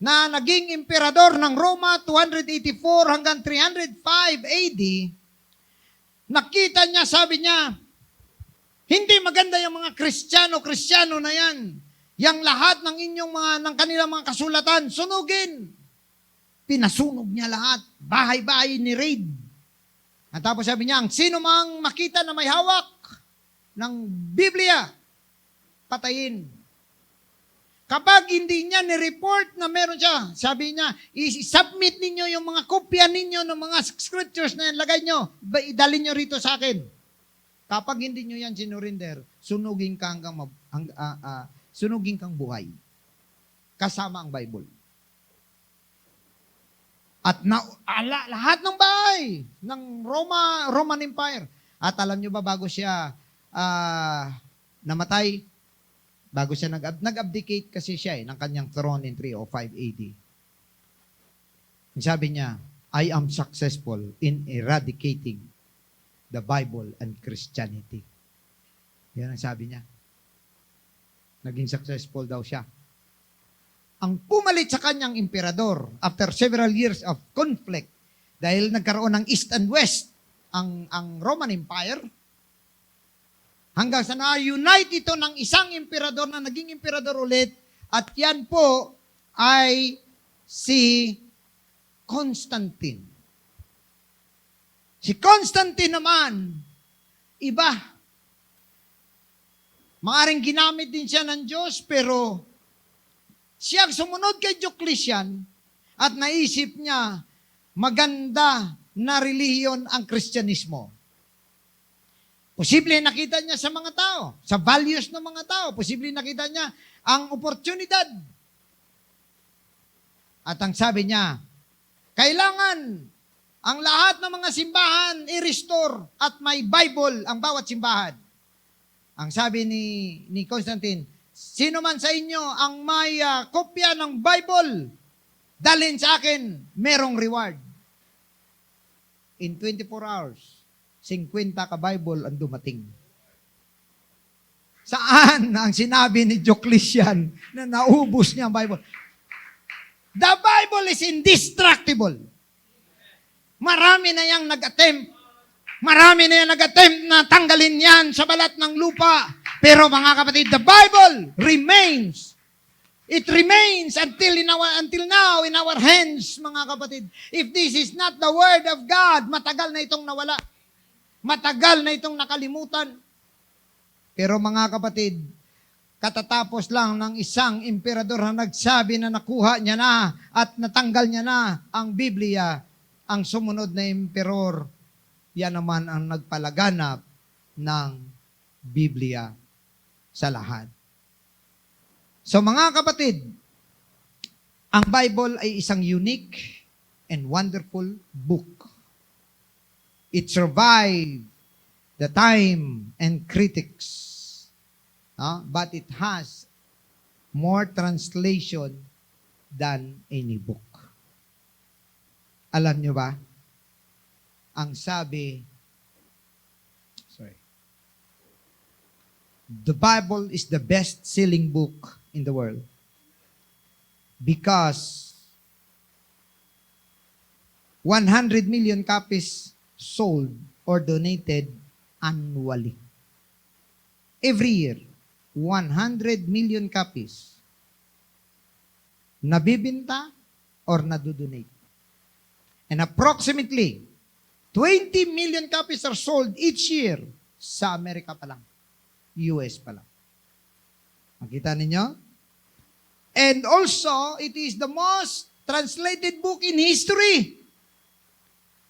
na naging emperador ng Roma 284 hanggang 305 AD, nakita niya, sabi niya, hindi maganda yung mga Kristiyano na yan. Yang lahat ng ng kanilang mga kasulatan, sunugin. Pinasunog niya lahat. Bahay-bahay ni raid. At tapos sabi niya, ang sino mang makita na may hawak ng Biblia, patayin. Kapag hindi niya ni-report na meron siya, sabi niya, i-submit ninyo yung mga kopya ninyo ng mga scriptures na lagay nyo, idalin nyo rito sa akin. Kapag hindi nyo yan sinurinder, sunugin kang buhay. Kasama ang Bible. At lahat ng bahay ng Roman Empire. At alam nyo ba, bago siya namatay, bago siya nag-abdicate kasi siya ng kanyang throne in 305 AD. Sabi niya, I am successful in eradicating the Bible and Christianity. Yan ang sabi niya. Naging successful daw siya. Ang pumalit sa kanyang emperador after several years of conflict dahil nagkaroon ng East and West ang Roman Empire, hanggang sa na-unite ito ng isang emperador na naging emperador ulit, at yan po ay si Constantine. Si Constantine naman, iba. Maaring ginamit din siya ng Diyos, pero siya sumunod kay Diocletian at naisip niya, maganda na relihiyon ang Kristyanismo. Posible nakita niya sa mga tao, sa values ng mga tao. Posible nakita niya ang oportunidad. At ang sabi niya, kailangan ang lahat ng mga simbahan i-restore at may Bible ang bawat simbahan. Ang sabi ni Constantine, sino man sa inyo ang may kopya ng Bible, dalhin sa akin, merong reward. In 24 hours, 50 ka Bible ang dumating. Saan ang sinabi ni Diocletian na naubos niya ang Bible? The Bible is indestructible. Marami na yang nag-attempt. Marami na yang nag-attempt na tanggalin yan sa balat ng lupa. Pero mga kapatid, the Bible remains. It remains until now in our hands, mga kapatid. If this is not the Word of God, matagal na itong nawala. Matagal na itong nakalimutan. Pero mga kapatid, katatapos lang ng isang emperador na nagsabi na nakuha niya na at natanggal niya na ang Biblia, ang sumunod na emperor, yan naman ang nagpalaganap ng Biblia sa lahat. So mga kapatid, ang Bible ay isang unique and wonderful book. It survived the time and critics, but it has more translation than any book. Alam nyo ba? Ang sabi, the Bible is the best-selling book in the world because 100 million copies sold or donated annually. Every year, 100 million copies nabibinta or nadudonate. And approximately 20 million copies are sold each year sa Amerika pa lang. US pa lang. Makita ninyo? And also, it is the most translated book in history.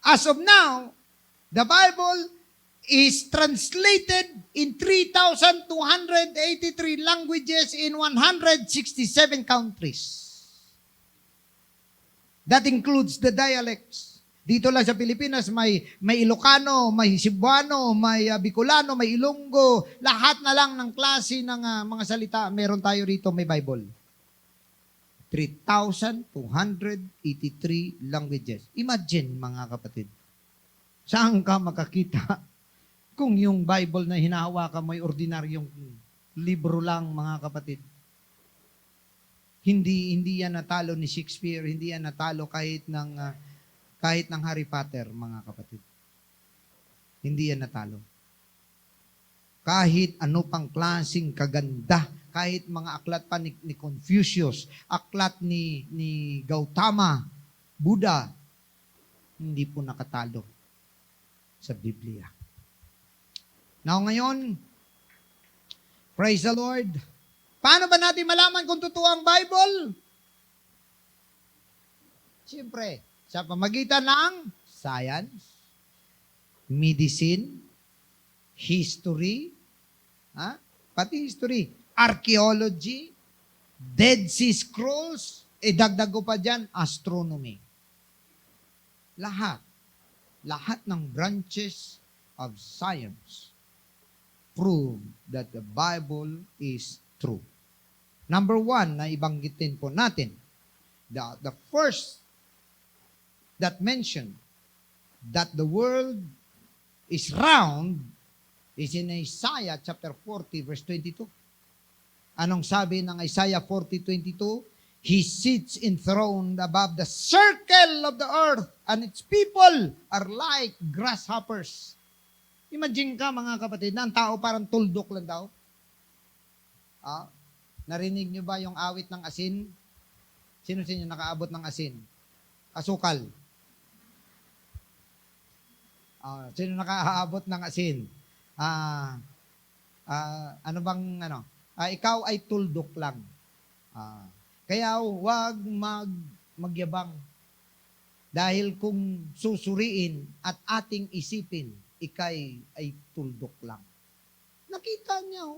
As of now, the Bible is translated in 3,283 languages in 167 countries. That includes the dialects. Dito lang sa Pilipinas, may Ilocano, may Cebuano, may Bicolano, may Ilonggo. Lahat na lang ng klase ng mga salita, meron tayo rito, may Bible. 3,283 languages. Imagine, mga kapatid, saan ka makakita kung yung Bible na hinahawakan mo ay ordinaryong libro lang, mga kapatid? Hindi yan natalo ni Shakespeare, hindi yan natalo kahit ng Harry Potter, mga kapatid. Hindi yan natalo. Kahit ano pang klaseng kaganda, kahit mga aklat pa ni Confucius, aklat ni Gautama, Buddha, hindi po nakatalo sa Biblia. Now ngayon, praise the Lord. Paano ba natin malaman kung totoo ang Bible? Siyempre, sa pamagitan ng science, medicine, history, pati history, archaeology, Dead Sea Scrolls, dagdag ko pa dyan, astronomy. Lahat ng branches of science prove that the Bible is true. Number one, na ibanggitin po natin, the first that mentioned that the world is round is in Isaiah chapter 40 verse 22. Anong sabi ng Isaiah 40:22? He sits enthroned above the circle of the earth, and its people are like grasshoppers. Imagine ka, mga kapatid, na ang tao parang tuldok lang daw. Narinig niyo ba yung awit ng asin? Sino sa inyo nakaabot ng asin? Asukal. Sino nakaabot ng asin? Ikaw ay tuldok lang. Kaya huwag magyabang. Dahil kung susuriin at ating isipin, ikay ay tuldok lang. Nakita niya,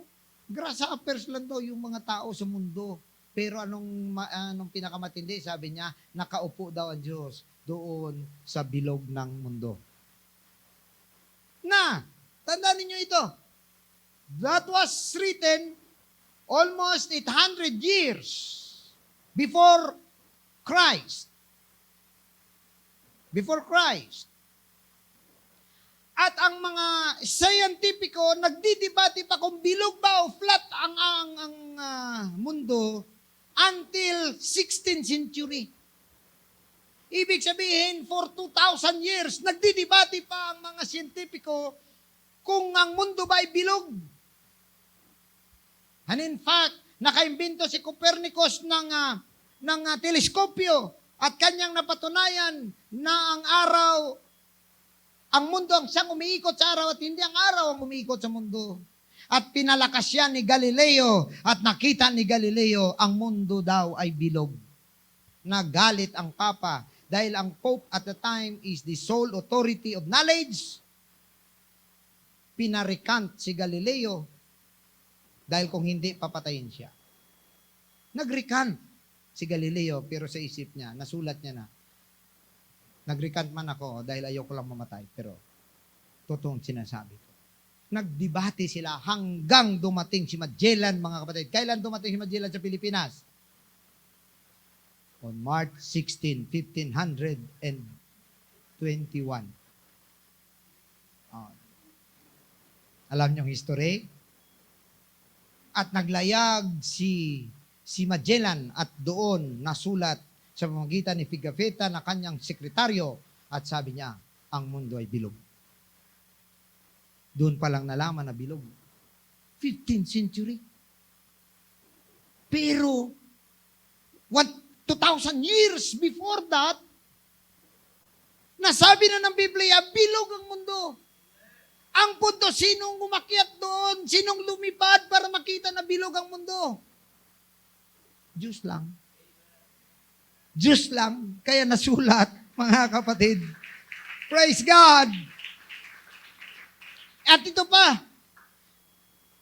grasshoppers lang daw yung mga tao sa mundo. Pero anong pinakamatindi? Sabi niya, nakaupo daw ang Diyos doon sa bilog ng mundo. Tandaan ninyo ito. That was written almost 800 years before Christ. Before Christ. At ang mga scientifico nagdidebate pa kung bilog ba o flat ang mundo until 16th century. Ibig sabihin, for 2,000 years, nagdidebate pa ang mga scientifico kung ang mundo ba ay bilog. And in fact, nakaimbento si Copernicus ng teleskopyo at kanyang napatunayan na ang mundo ang siyang umiikot sa araw at hindi ang araw ang umiikot sa mundo. At pinalakas siya ni Galileo at nakita ni Galileo ang mundo daw ay bilog. Nagalit ang Papa dahil ang Pope at the time is the sole authority of knowledge. Pinarikant si Galileo dahil kung hindi, papatayin siya. Nagrikant si Galileo pero sa isip niya, nasulat niya na, nagrikant man ako dahil ayoko lang mamatay, pero totoong sinasabi ko. Nagdebate sila hanggang dumating si Magellan, mga kapatid. Kailan dumating si Magellan sa Pilipinas? On March 16, 1521. Alam niyong history? At naglayag si Magellan at doon nasulat sa pamamagitan ni Pigafetta na kanyang sekretaryo at sabi niya, ang mundo ay bilog. Doon pa lang nalaman na bilog. 15th century. Pero, 2,000 years before that, nasabi na ng Biblia, bilog ang mundo. Ang punto, sinong umakyat doon? Sinong lumipad para makita na bilog ang mundo? Diyos lang. Diyos lang. Kaya nasulat, mga kapatid. Praise God! At ito pa,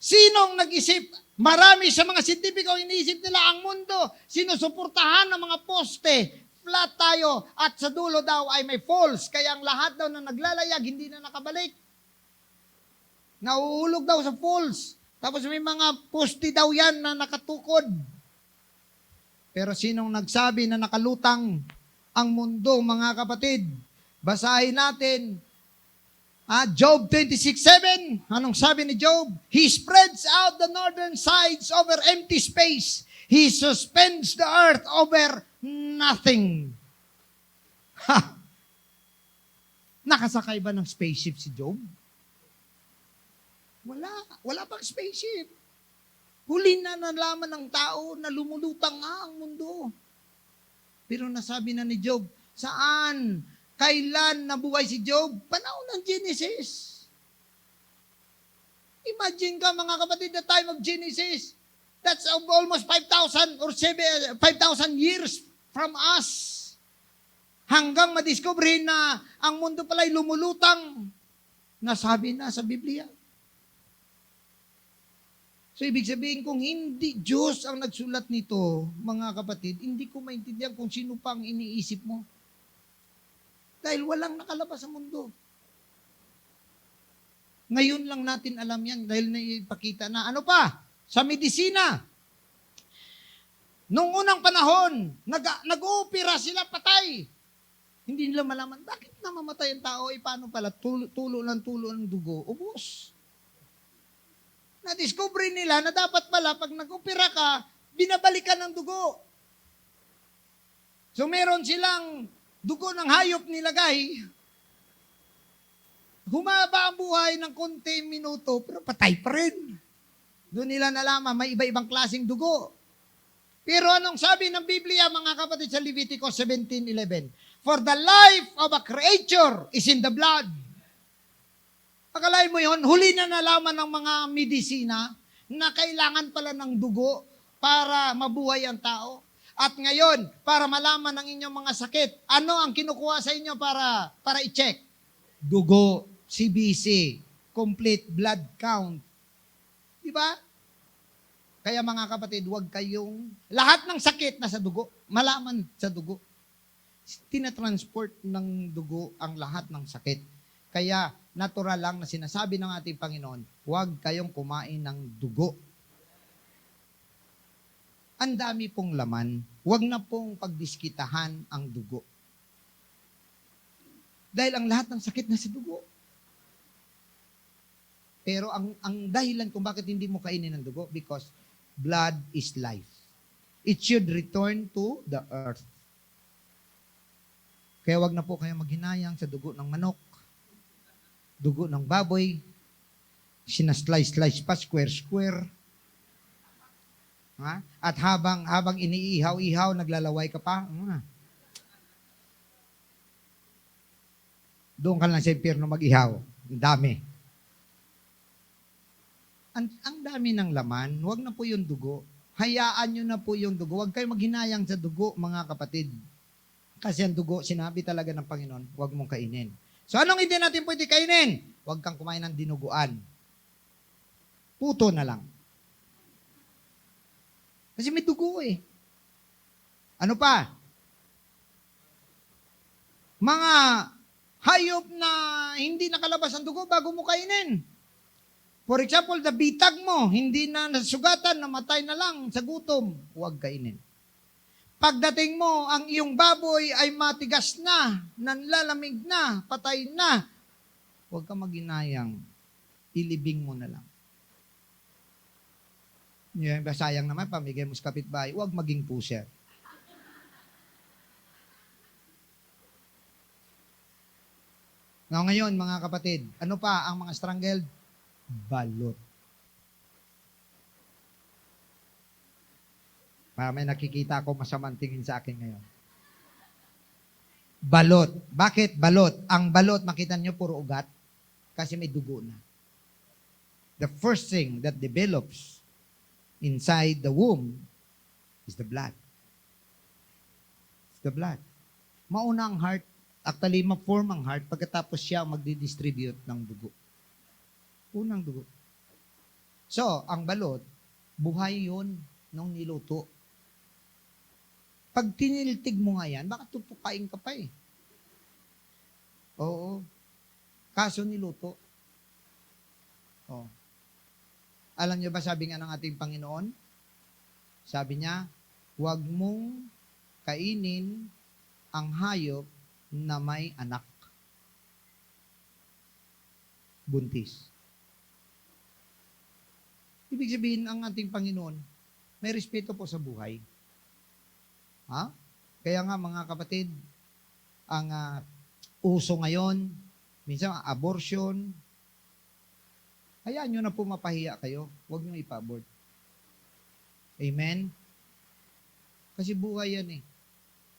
sinong nag-isip? Marami sa mga siyentipiko iniisip nila ang mundo. Sinusuportahan ng mga poste, flat tayo at sa dulo daw ay may falls. Kaya ang lahat daw na naglalayag, hindi na nakabalik. Nauulog daw sa falls. Tapos may mga poste daw yan na nakatukod. Pero sinong nagsabi na nakalutang ang mundo, mga kapatid? Basahin natin. Job 26:7. Anong sabi ni Job? He spreads out the northern sides over empty space. He suspends the earth over nothing. Ha! Nakasakay ba ng spaceship si Job? Wala. Wala pang spaceship. Huli na nalaman ng tao na lumulutang nga ang mundo. Pero nasabi na ni Job, saan? Kailan nabuhay si Job? Panahon ng Genesis. Imagine ka mga kapatid, the time of Genesis. That's almost 5,000 or 5,000 years from us. Hanggang madiscovery na ang mundo pala'y lumulutang. Nasabi na sa Biblia. So, ibig sabihin, kung hindi Diyos ang nagsulat nito, mga kapatid, hindi ko maintindihan kung sino pa ang iniisip mo. Dahil walang nakalabas sa mundo. Ngayon lang natin alam yan dahil naipakita na. Ano pa? Sa medisina. Noong unang panahon, nag-oopera sila patay. Hindi nila malaman, bakit namamatay ang tao? Paano pala? Tulo ng dugo. Ubos. Na-discover nila na dapat pala pag nag-opera ka, binabalikan ng dugo. So meron silang dugo ng hayop nilagay. Humaba ang buhay ng konti minuto, pero patay pa rin. Doon nila nalaman, may iba-ibang klaseng dugo. Pero anong sabi ng Biblia, mga kapatid, sa Leviticus 17:11? For the life of a creature is in the blood. Akalain mo yun, huli na nalaman ng mga medisina na kailangan pala ng dugo para mabuhay ang tao. At ngayon, para malaman ng inyong mga sakit, ano ang kinukuha sa inyo para i-check? Dugo, CBC, complete blood count. Diba? Kaya mga kapatid, huwag kayong, lahat ng sakit nasa dugo, malaman sa dugo. Tinatransport ng dugo ang lahat ng sakit. Kaya natural lang na sinasabi ng ating Panginoon, huwag kayong kumain ng dugo. Ang dami pong laman, huwag na pong pagdiskitahan ang dugo. Dahil ang lahat ng sakit nasa dugo. Pero ang dahilan kung bakit hindi mo kainin ng dugo, because blood is life. It should return to the earth. Kaya wag na po kayo maghinayang sa dugo ng manok, dugo ng baboy, sinaslice-slice pa, square-square. Ha? At habang iniihaw-ihaw, naglalaway ka pa. Doon ka lang sa impyerno mag-ihaw. Ang dami. Ang dami ng laman, huwag na po yung dugo. Hayaan nyo na po yung dugo. Huwag kayo maghinayang sa dugo, mga kapatid. Kasi ang dugo, sinabi talaga ng Panginoon, huwag mong kainin. So anong hindi natin pwede kainin? Huwag kang kumain ng dinuguan. Puto na lang. Kasi may dugo eh. Ano pa? Mga hayop na hindi nakalabas ang dugo bago mo kainin. For example, the bitag mo, hindi na nasugatan, namatay na lang sa gutom. Huwag kainin. Pagdating mo, ang iyong baboy ay matigas na, nanlalamig na, patay na. Huwag ka maginayang. Ilibing mo na lang. Yan, sayang naman, pamigay mo sa kapitbahay, huwag maging pusher. Ngayon, mga kapatid, ano pa ang mga strangled? Balot. May nakikita ako masamang tingin sa akin ngayon. Balot. Bakit balot? Ang balot, makita nyo, puro ugat. Kasi may dugo na. The first thing that develops inside the womb is the blood. It's the blood. Mauna ang heart. Actually, ma-form ang heart pagkatapos siya magdi-distribute ng dugo. Unang dugo. So, ang balot, buhay yun nung niluto. Pag tiniltig mo nga yan, baka tutukain ka pa eh. Oo. Kaso niluto. Oh. Alam niyo ba sabi nga ng ating Panginoon? Sabi niya, huwag mong kainin ang hayop na may anak. Buntis. Ibig sabihin, ang ating Panginoon, may respeto po sa buhay. Ha? Kaya nga mga kapatid, ang uso ngayon, minsan abortion, hayaan nyo na po mapahiya kayo. Huwag nyo ipa-abort. Amen? Kasi buhay yan eh.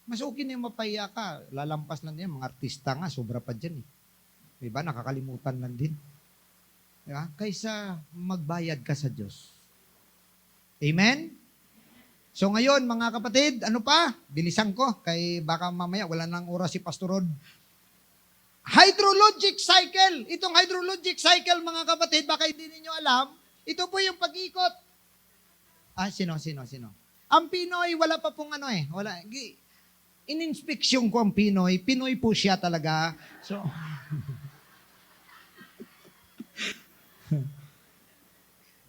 Mas okay na yung mapahiya ka. Lalampas lang yan. Mga artista nga, sobra pa dyan eh. Diba? Nakakalimutan lang din. Diba? Kaysa magbayad ka sa Diyos. Amen? So ngayon, mga kapatid, ano pa? Bilisan ko, kay baka mamaya wala nang oras si Pastor Rod. Hydrologic cycle. Itong hydrologic cycle, mga kapatid, baka hindi niyo alam, ito po yung pag-ikot. Sino? Ang Pinoy, wala pa pong ano eh. Wala. In-inspeksyon ko ang Pinoy. Pinoy po siya talaga. So,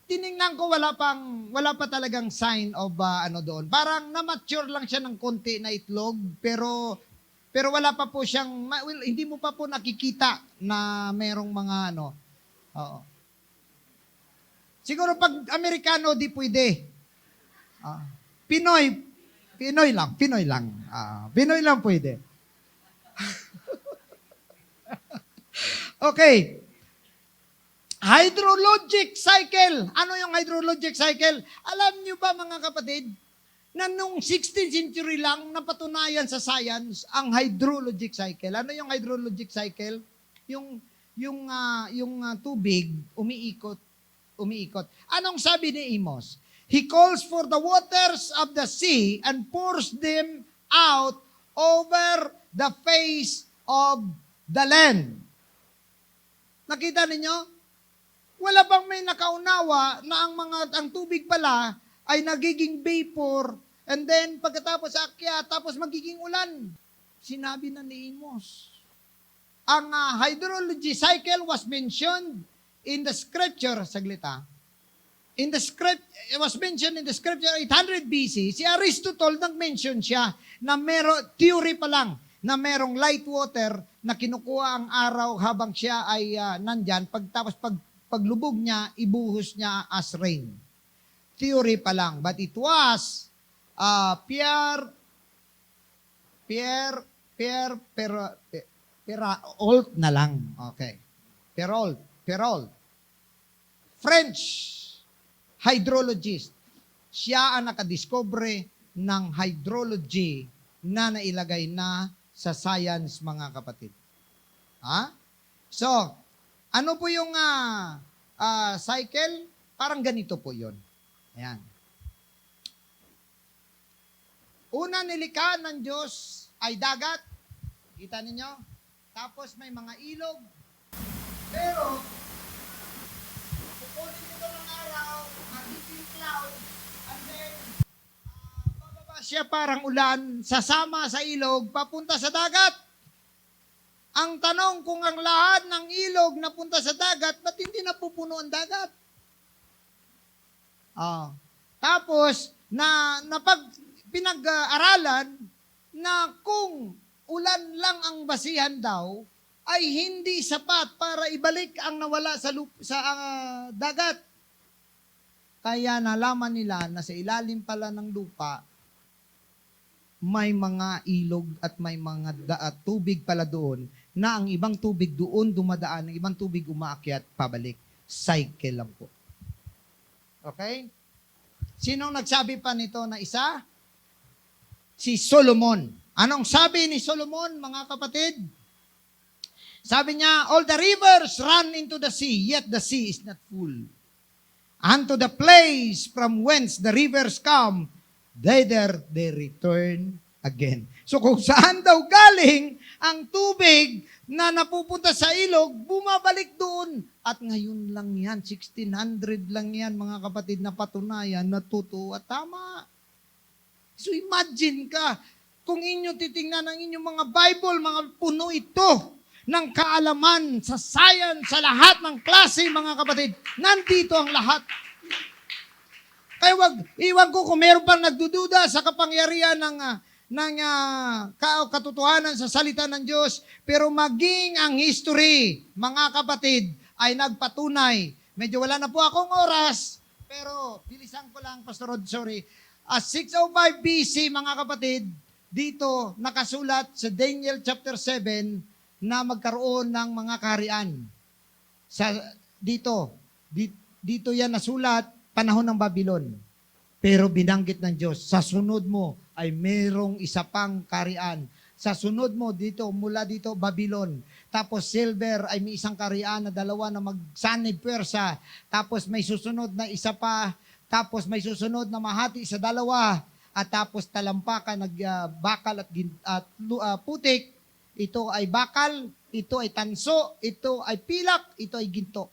tiningnan ko wala pa talagang sign of ano doon. Parang na-mature lang siya ng konti na itlog, pero wala pa po siyang, hindi mo pa po nakikita na merong mga ano. Oo. Siguro pag Amerikano, di pwede. Pinoy lang. Pinoy lang pwede. Okay. Hydrologic cycle. Ano yung hydrologic cycle? Alam niyo ba mga kapatid, na nung 16th century lang napatunayan sa science ang hydrologic cycle. Ano yung hydrologic cycle? Yung tubig umiikot. Anong sabi ni Amos? He calls for the waters of the sea and pours them out over the face of the land. Nakita ninyo? Wala bang may nakaunawa na ang tubig pala ay nagiging vapor and then pagkatapos akyat, tapos magiging ulan. Sinabi na ni Amos. Ang hydrology cycle was mentioned in the scripture, saglita. It was mentioned in the scripture 800 BC. Si Aristotle nag-mention siya na theory pa lang na merong light water na kinukuha ang araw habang siya ay nandyan. Paglubog niya, ibuhos niya as rain. Theory pa lang. But it was Perrault na lang. Okay. Perrault. French hydrologist. Siya ang nakadiscover ng hydrology na nailagay na sa science, mga kapatid. So, ano po yung cycle? Parang ganito po yun. Ayan. Una nilikha ng Diyos ay dagat. Kita ninyo? Tapos may mga ilog. Pero, kukunin ito ng araw, magiging cloud, and then, bababa siya parang ulan, sasama sa ilog, papunta sa dagat. Ang tanong kung ang lahat ng ilog napunta sa dagat, ba't hindi napupuno ang dagat? Tapos, pinag-aralan na kung ulan lang ang basihan daw, ay hindi sapat para ibalik ang nawala sa dagat. Kaya nalaman nila na sa ilalim pala ng lupa, may mga ilog at may mga tubig pala doon na ang ibang tubig doon dumadaan, ang ibang tubig umaakyat, pabalik. Cycle lang po. Okay? Sinong nagsabi pa nito na isa? Si Solomon. Anong sabi ni Solomon, mga kapatid? Sabi niya, all the rivers run into the sea, yet the sea is not full. Unto the place from whence the rivers come, thither they return again. So kung saan daw galing ang tubig na napupunta sa ilog, bumabalik doon. At ngayon lang yan, 1600 lang yan, mga kapatid, na patunayan na totoo at tama. So imagine ka, kung inyo titingnan ang inyong mga Bible, mga puno ito ng kaalaman sa science, sa lahat ng klase, mga kapatid. Nandito ang lahat. Kaya iwan ko kung meron pang nagdududa sa kapangyarihan ng katotohanan sa salita ng Diyos, pero maging ang history, mga kapatid, ay nagpatunay. Medyo wala na po akong oras, pero bilisan ko lang, Pastor Rod, sorry. 605 BC, mga kapatid, dito nakasulat sa Daniel chapter 7 na magkaroon ng mga kaharian. Dito yan nasulat, panahon ng Babylon. Pero binanggit ng Diyos, sa sunod mo ay merong isa pang kaharian. Sa sunod mo dito, mula dito, Babylon. Tapos silver ay may isang kaharian na dalawa na magsanib pwersa. Tapos may susunod na isa pa. Tapos may susunod na mahati sa dalawa. At tapos talampakan, bakal at putik. Ito ay bakal, ito ay tanso, ito ay pilak, ito ay ginto.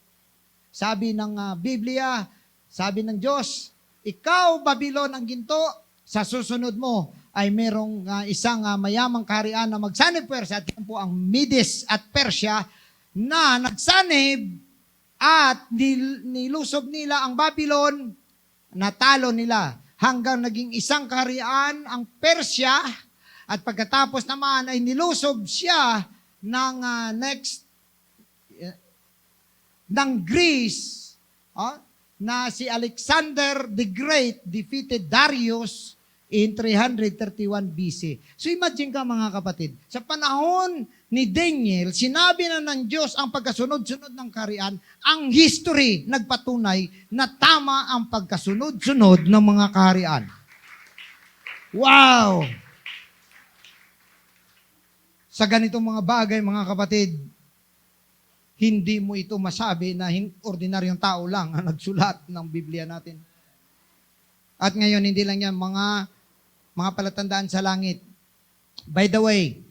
Sabi ng Biblia, sabi ng Diyos, ikaw, Babylon, ang ginto, sa susunod mo ay merong isang mayamang kaharian na magsanib pwersa, at yan po ang Medes at Persia na nagsanib at nilusob nila ang Babylon, natalo nila hanggang naging isang kaharian ang Persia, at pagkatapos naman ay nilusob siya ng ng Greece, na si Alexander the Great defeated Darius in 331 BC. So imagine ka, mga kapatid, sa panahon ni Daniel, sinabi na ng Diyos ang pagkasunod-sunod ng kaharian, ang history nagpatunay na tama ang pagkasunod-sunod ng mga kaharian. Wow! Sa ganitong mga bagay, mga kapatid, hindi mo ito masabi na ordinaryong tao lang ang nagsulat ng Biblia natin. At ngayon, hindi lang yan, mga palatandaan sa langit. By the way,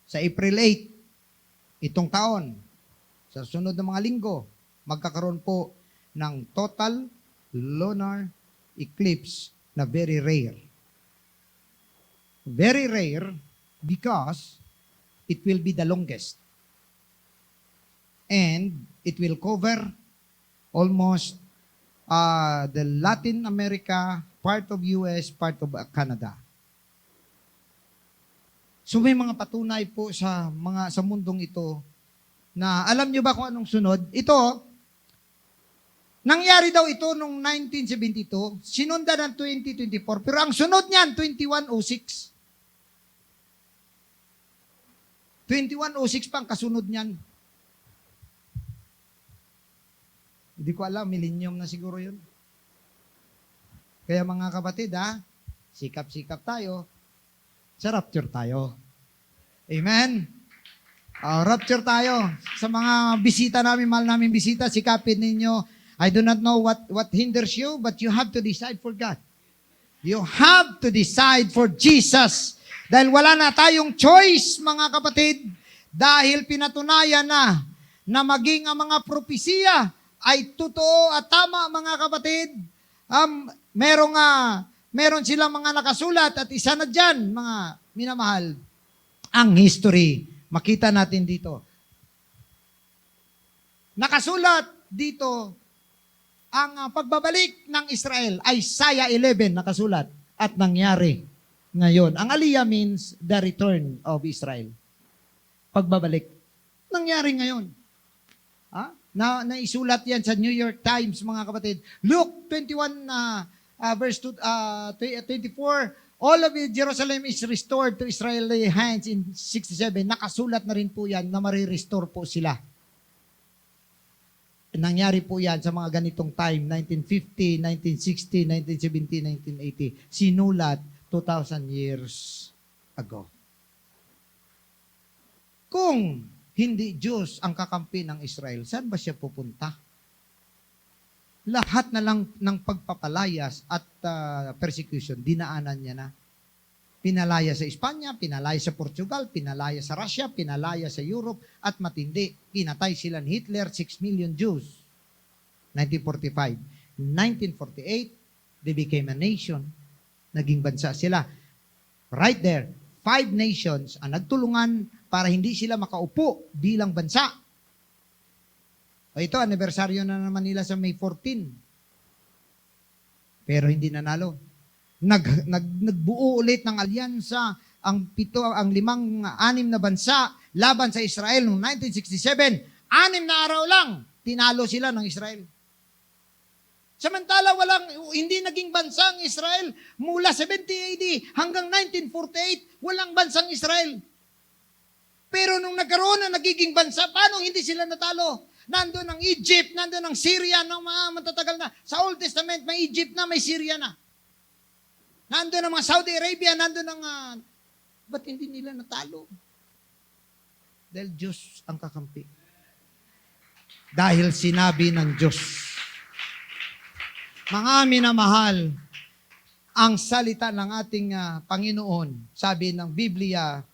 sa April 8, itong taon, sa sunod na mga linggo, magkakaroon po ng total lunar eclipse na very rare. Very rare because it will be the longest. And it will cover almost the Latin America, part of US, part of Canada. So may mga patunay po sa mundong ito na alam niyo ba kung anong sunod? Ito, nangyari daw ito noong 1972, sinunda ng 2024, pero ang sunod niyan, 2106. 2106 pa ang kasunod niyan. Hindi ko alam, millennium na siguro yun. Kaya mga kapatid, sikap-sikap tayo, sa rapture tayo. Amen? Rapture tayo. Sa mga bisita namin, mahal namin bisita, sikapin ninyo. I do not know what hinders you, but you have to decide for God. You have to decide for Jesus. Dahil wala na tayong choice, mga kapatid, dahil pinatunayan na maging ang mga propesiya ay totoo at tama, mga kapatid. Meron silang mga nakasulat at isa na dyan, mga minamahal, ang history. Makita natin dito. Nakasulat dito ang pagbabalik ng Israel. Isaiah 11 nakasulat at nangyari ngayon. Ang aliyah means the return of Israel. Pagbabalik. Nangyari ngayon. Naisulat yan sa New York Times, mga kapatid. Luke 21, verse 24, all of Jerusalem is restored to Israeli hands in 67. Nakasulat na rin po yan na marirestore po sila. Nangyari po yan sa mga ganitong time, 1950, 1960, 1970, 1980. Sinulat 2,000 years ago. Kung hindi Diyos ang kakampi ng Israel, saan ba siya pupunta? Lahat na lang ng pagpapalayas at persecution, dinaanan niya na. Pinalaya sa Espanya, pinalaya sa Portugal, pinalaya sa Russia, pinalaya sa Europe, at matindi. Kinatay sila ni Hitler, 6 million Jews. 1945. 1948, they became a nation. naging bansa sila. Right there, 5 nations ang nagtulungan para hindi sila makaupo bilang bansa. O ito, anibersaryo na naman nila sa May 14. Pero hindi nanalo. Nagbuo ulit ng alyansa ang 6 na bansa laban sa Israel noong 1967. 6 na araw lang, tinalo sila ng Israel. Samantala, hindi naging bansa ang Israel mula 70 AD hanggang 1948, walang bansang Israel. Pero nung nagkaroon na nagiging bansa, paano hindi sila natalo? Nandun ang Egypt, nandun ang Syria, ng mga matatagal na. Sa Old Testament, may Egypt na, may Syria na. Nandun ang mga Saudi Arabia, nandun ang... ba't hindi nila natalo? Dahil Diyos ang kakampi. Dahil sinabi ng Diyos. Mga minamahal, ang salita ng ating Panginoon, sabi ng Biblia,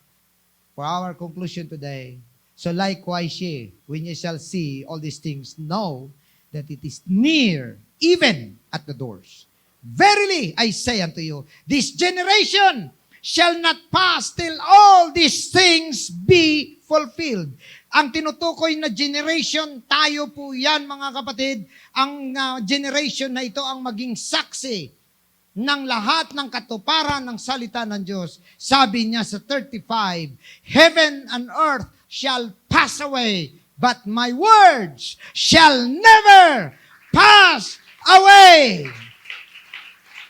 for our conclusion today, so likewise ye, when ye shall see all these things, know that it is near, even at the doors. Verily, I say unto you, this generation shall not pass till all these things be fulfilled. Ang tinutukoy na generation, tayo po yan mga kapatid, ang generation na ito ang maging saksi ng lahat ng katuparan ng salita ng Diyos. Sabi niya sa 35, heaven and earth shall pass away, but my words shall never pass away.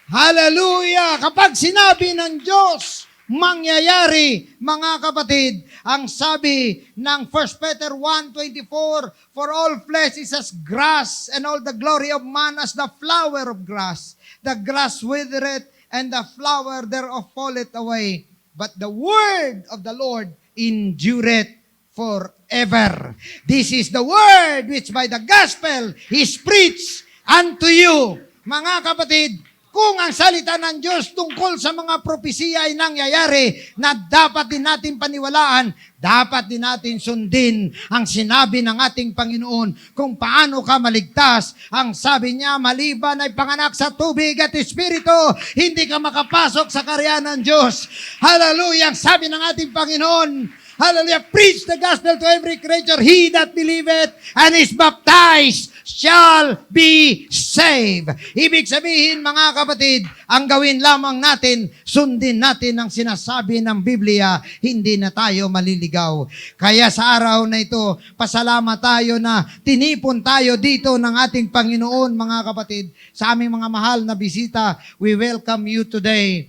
Hallelujah! Kapag sinabi ng Diyos, mangyayari, mga kapatid, ang sabi ng 1 Peter 1:24, for all flesh is as grass, and all the glory of man as the flower of grass. The grass withereth, and the flower thereof falleth away. But the word of the Lord endureth forever. This is the word which by the gospel is preached unto you. Mga kapatid, kung ang salita ng Diyos tungkol sa mga propesiya ay nangyayari na dapat din natin paniwalaan, dapat din natin sundin ang sinabi ng ating Panginoon kung paano ka maligtas. Ang sabi niya, maliban ay panganak sa tubig at Espiritu, hindi ka makapasok sa karyan ng Diyos. Hallelujah! Ang sabi ng ating Panginoon, hallelujah, preach the gospel to every creature. He that believeth and is baptized shall be saved. Ibig sabihin, mga kapatid, ang gawin lamang natin, sundin natin ang sinasabi ng Biblia, hindi na tayo maliligaw. Kaya sa araw na ito, pasalamat tayo na tinipon tayo dito ng ating Panginoon, mga kapatid. Sa aming mga mahal na bisita, we welcome you today.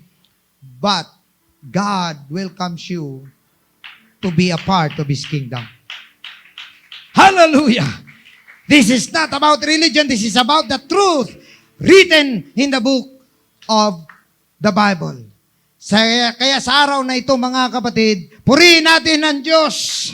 But God welcomes you to be a part of His kingdom. Hallelujah! This is not about religion. This is about the truth written in the book of the Bible. Kaya sa araw na ito, mga kapatid, purihin natin ang Diyos.